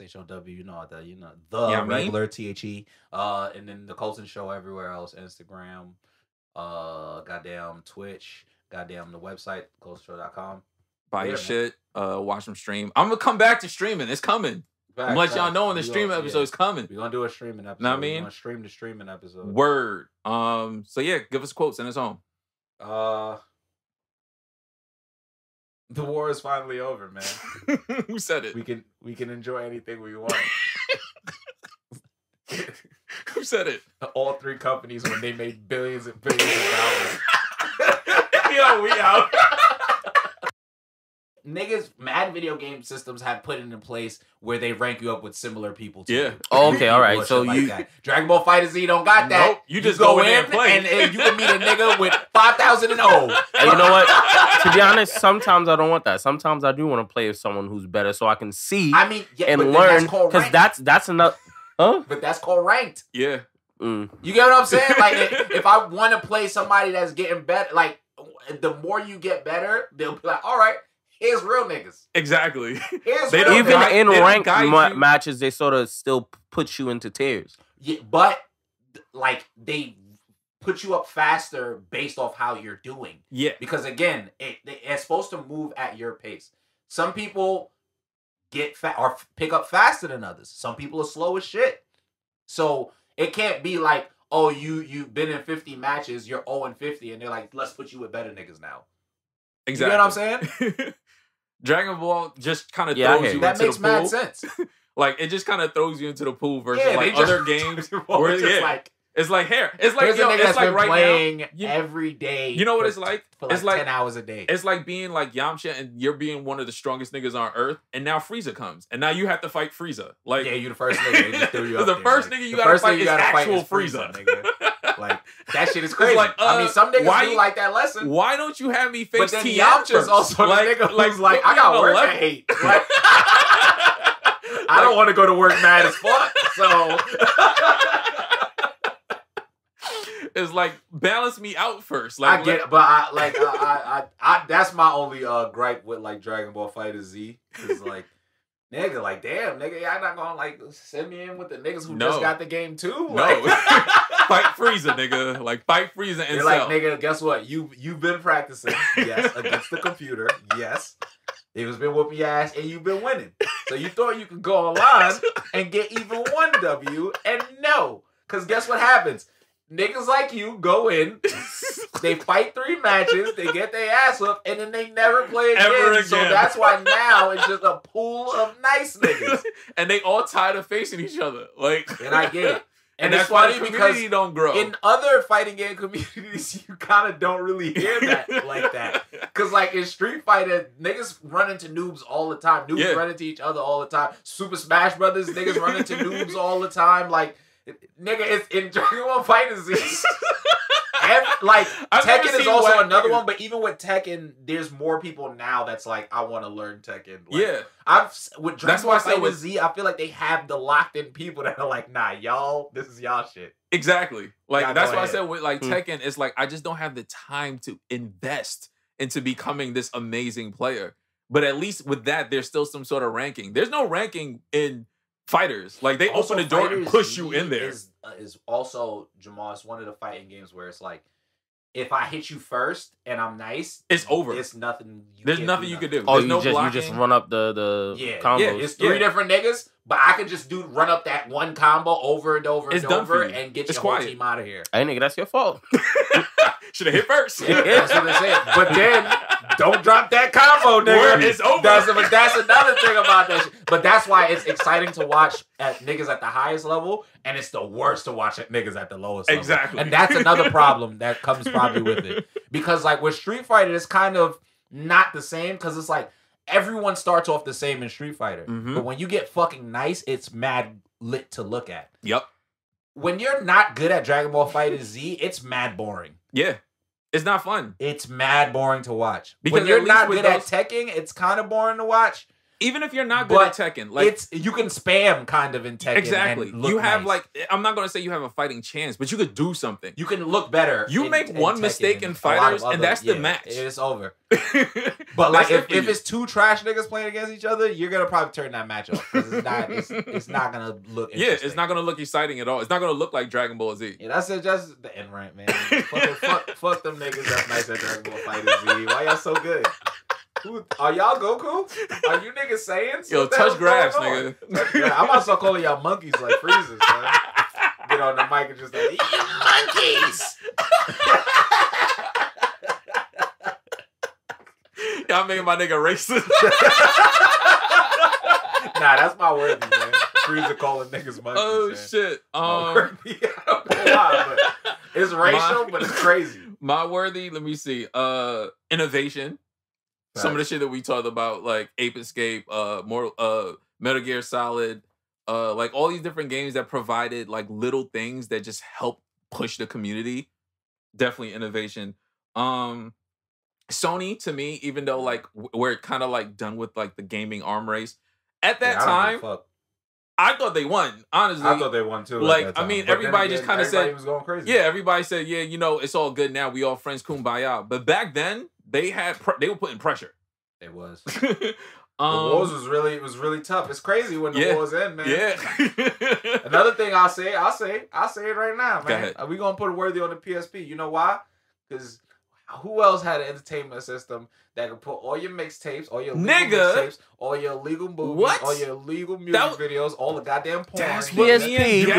Yeah, regular THE. And then the Colton Show everywhere else. Instagram, goddamn Twitch, goddamn the website, coltonshow.com. Buy your shit, watch them stream. I'm gonna come back to streaming. It's coming. I'm gonna let y'all know when the stream episode is coming. We're gonna do a streaming episode. Know what I mean? We're gonna stream the streaming episode. Word. So yeah, give us a quote, send us home. The war is finally over, man. Who said it? We can enjoy anything we want. Who said it? All three companies when they made billions and billions of dollars. Yo, we out. Niggas, mad video game systems have put it in place where they rank you up with similar people too. Yeah. Oh, okay, all right. So you Dragon Ball FighterZ don't got that. Nope, you just go in and play. and you can meet a nigga with 5,000 and old. And you know what? To be honest, sometimes I don't want that. Sometimes I do want to play with someone who's better so I can see and learn. Because that's enough. Huh? But that's called ranked. Yeah. You get what I'm saying? Like, if I want to play somebody that's getting better, like, the more you get better, they'll be like, all right, here's real niggas. Exactly. Even in ranked matches, they sort of still put you into tiers. Yeah, but, like, they put you up faster based off how you're doing. Yeah. Because, again, it's supposed to move at your pace. Some people get or pick up faster than others. Some people are slow as shit. So it can't be like, oh, you've been in 50 matches, you're 0-50, and they're like, let's put you with better niggas now. Exactly. You know what I'm saying? Dragon Ball just kind of throws you that into makes the pool. mad sense. Like, it just kind of throws you into the pool versus like other games where it's like hair. It's like it's like right playing now every day. You know what it's like? For it's like 10 hours a day. It's like being like Yamcha and you're being one of the strongest niggas on earth, and now Frieza comes, and now you have to fight Frieza. Like, yeah, you the first nigga. They just threw you up the there. first nigga you gotta fight is actual Frieza. Nigga. Like, that shit is crazy. Like, I mean, some niggas do like that lesson. Why don't you have me face But then TM Yamcha's first? also the nigga who's like, I got work at 8. Like, I don't want to go to work mad as fuck, so... It's like, balance me out first. Like, I get it, but I that's my only gripe with like Dragon Ball FighterZ. Is like, nigga, like, damn, nigga, y'all not gonna like send me in with the niggas who just got the game too? Like, no. Fight Frieza, nigga. Like, fight Frieza and you're like, nigga, guess what? You've been practicing, yes, against the computer, yes. It was been whooping your ass and you've been winning. So you thought you could go online and get even one W, and no. Because guess what happens? Niggas like you go in, they fight 3 matches, they get their ass up, and then they never play again. So that's why now it's just a pool of nice niggas. And they all tired of facing each other. Like, and I get it. And it's funny because don't grow. In other fighting game communities, you kind of don't really hear that like that. Because like in Street Fighter, niggas run into noobs all the time. Noobs run into each other all the time. Super Smash Brothers, niggas run into noobs all the time. Like, nigga, it's in Dragon Ball FighterZ. Like, Tekken is also another one, but even with Tekken, there's more people now that's like, I want to learn Tekken. Like, with Dragon Ball FighterZ, I feel like they have the locked in people that are like, nah, y'all, this is y'all shit. Exactly. Like, that's why I said with like Tekken, it's like, I just don't have the time to invest into becoming this amazing player. But at least with that, there's still some sort of ranking. There's no ranking in fighters. Like, they also open the door and push you in there. Is also, Jamal, it's one of the fighting games where it's like, if I hit you first and I'm nice, it's over. It's nothing. There's nothing you can do. Oh, There's you just run up the combos. Yeah, it's 3 different niggas, but I could just run up that one combo over and over and over and get your whole team out of here. Hey, nigga, that's your fault. Should have hit first. That's what they said. But then, don't drop that combo, nigga. It's over. That's another thing about that shit. But that's why it's exciting to watch at niggas at the highest level, and it's the worst to watch at niggas at the lowest level. Exactly. And that's another problem that comes probably with it. Because, like, with Street Fighter, it's kind of not the same, because it's like, everyone starts off the same in Street Fighter. Mm-hmm. But when you get fucking nice, it's mad lit to look at. Yep. When you're not good at Dragon Ball FighterZ, it's mad boring. Yeah. It's not fun. It's mad boring to watch. Because when you're not good at Tekken, it's kind of boring to watch. Even if you're not good at Tekken, like you can spam kind of in Tekken. Exactly. And look you have nice. I'm not gonna say you have a fighting chance, but you could do something. You can look better. You make one mistake in fighters, and that's the match. It's over. But like if it's two trash niggas playing against each other, you're gonna probably turn that match off because it's not gonna look. Yeah, it's not gonna look exciting at all. It's not gonna look like Dragon Ball Z. Yeah, that's it. Just the end rank, man. fuck them niggas that's nice at Dragon Ball Fighters Z. Why y'all so good? Are y'all Goku? Are you niggas Saiyans? Yo, touch grass, nigga. I'm about to start calling y'all monkeys like Frieza, son. Get on the mic and just like, you monkeys! Y'all making my nigga racist. Nah, that's my worthy, man. Frieza calling niggas monkeys. Oh, man. shit. I don't know why, but it's racial, but it's crazy. My worthy, let me see. Innovation. Facts. Some of the shit that we talked about, like Ape Escape, Metal Gear Solid, like all these different games that provided like little things that just help push the community. Definitely innovation. Sony, to me, even though like we're kind of like done with like the gaming arm race, at that time, I thought they won. Honestly, I thought they won too. Like, I mean, everybody just kind of said, was going crazy. Yeah, everybody said, yeah, you know, it's all good now. We all friends, kumbaya. But back then, they were putting pressure. It was. The wars was really tough. It's crazy when the wars end, man. Yeah. Another thing I'll say it right now, man. Go ahead. We gonna put it worthy on the PSP. You know why? Because who else had an entertainment system that could put all your mixtapes, all your legal mixtapes, all your illegal movies, all your illegal music videos, all the goddamn porn? That's what PSP. You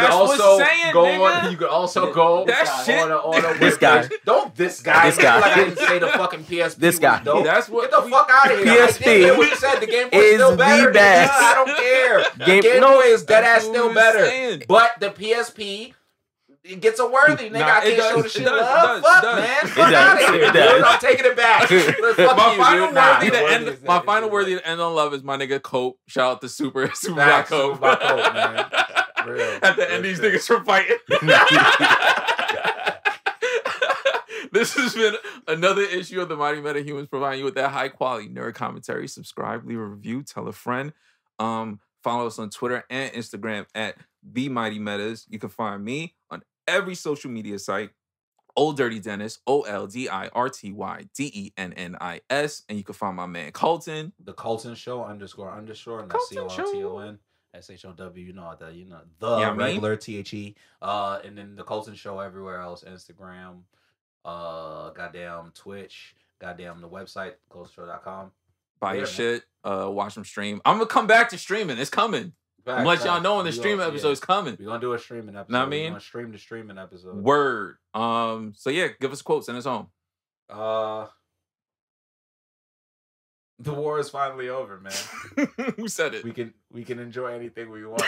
could also go that shit. on this guy. Don't this guy. This guy. Like I didn't say the fucking PSP. This guy. Was dope. That's what. Get the fuck out of here. PSP I didn't hear what you said. The Game Boy is still better. the best. I don't care. Game Boy is dead ass still better. Saying. But the PSP. It gets a worthy, nigga. I can't show the shit love. Fuck, man. Fuck out of here, dude. I'm taking it back. My final worthy to end on love is my nigga Cope. Shout out to Super Black Cope. Man. Real. At the end, these niggas were fighting. This has been another issue of the Mighty Metahumans, providing you with that high quality nerd commentary. Subscribe, leave a review, tell a friend. Follow us on Twitter and Instagram at The Mighty Metas. You can find me on every social media site, Old Dirty Dennis, OLDIRTYDENNIS. And you can find my man Colton. The Colton Show __, and that's Colton COLTON SHOW. You know the regular THE. And then the Colton Show everywhere else, Instagram, goddamn Twitch, goddamn the website, coltonshow.com. Buy your shit, watch them stream. I'm gonna come back to streaming. It's coming. I'm gonna let y'all know when the streaming episode is coming. We're gonna do a streaming episode. Know what I mean? We're gonna stream the streaming episode. Word. So yeah, give us a quote, send us home. The war is finally over, man. Who said it? We can enjoy anything we want.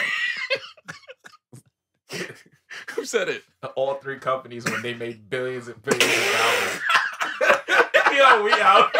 Who said it? All three companies when they made billions and billions of dollars. Yo, we out.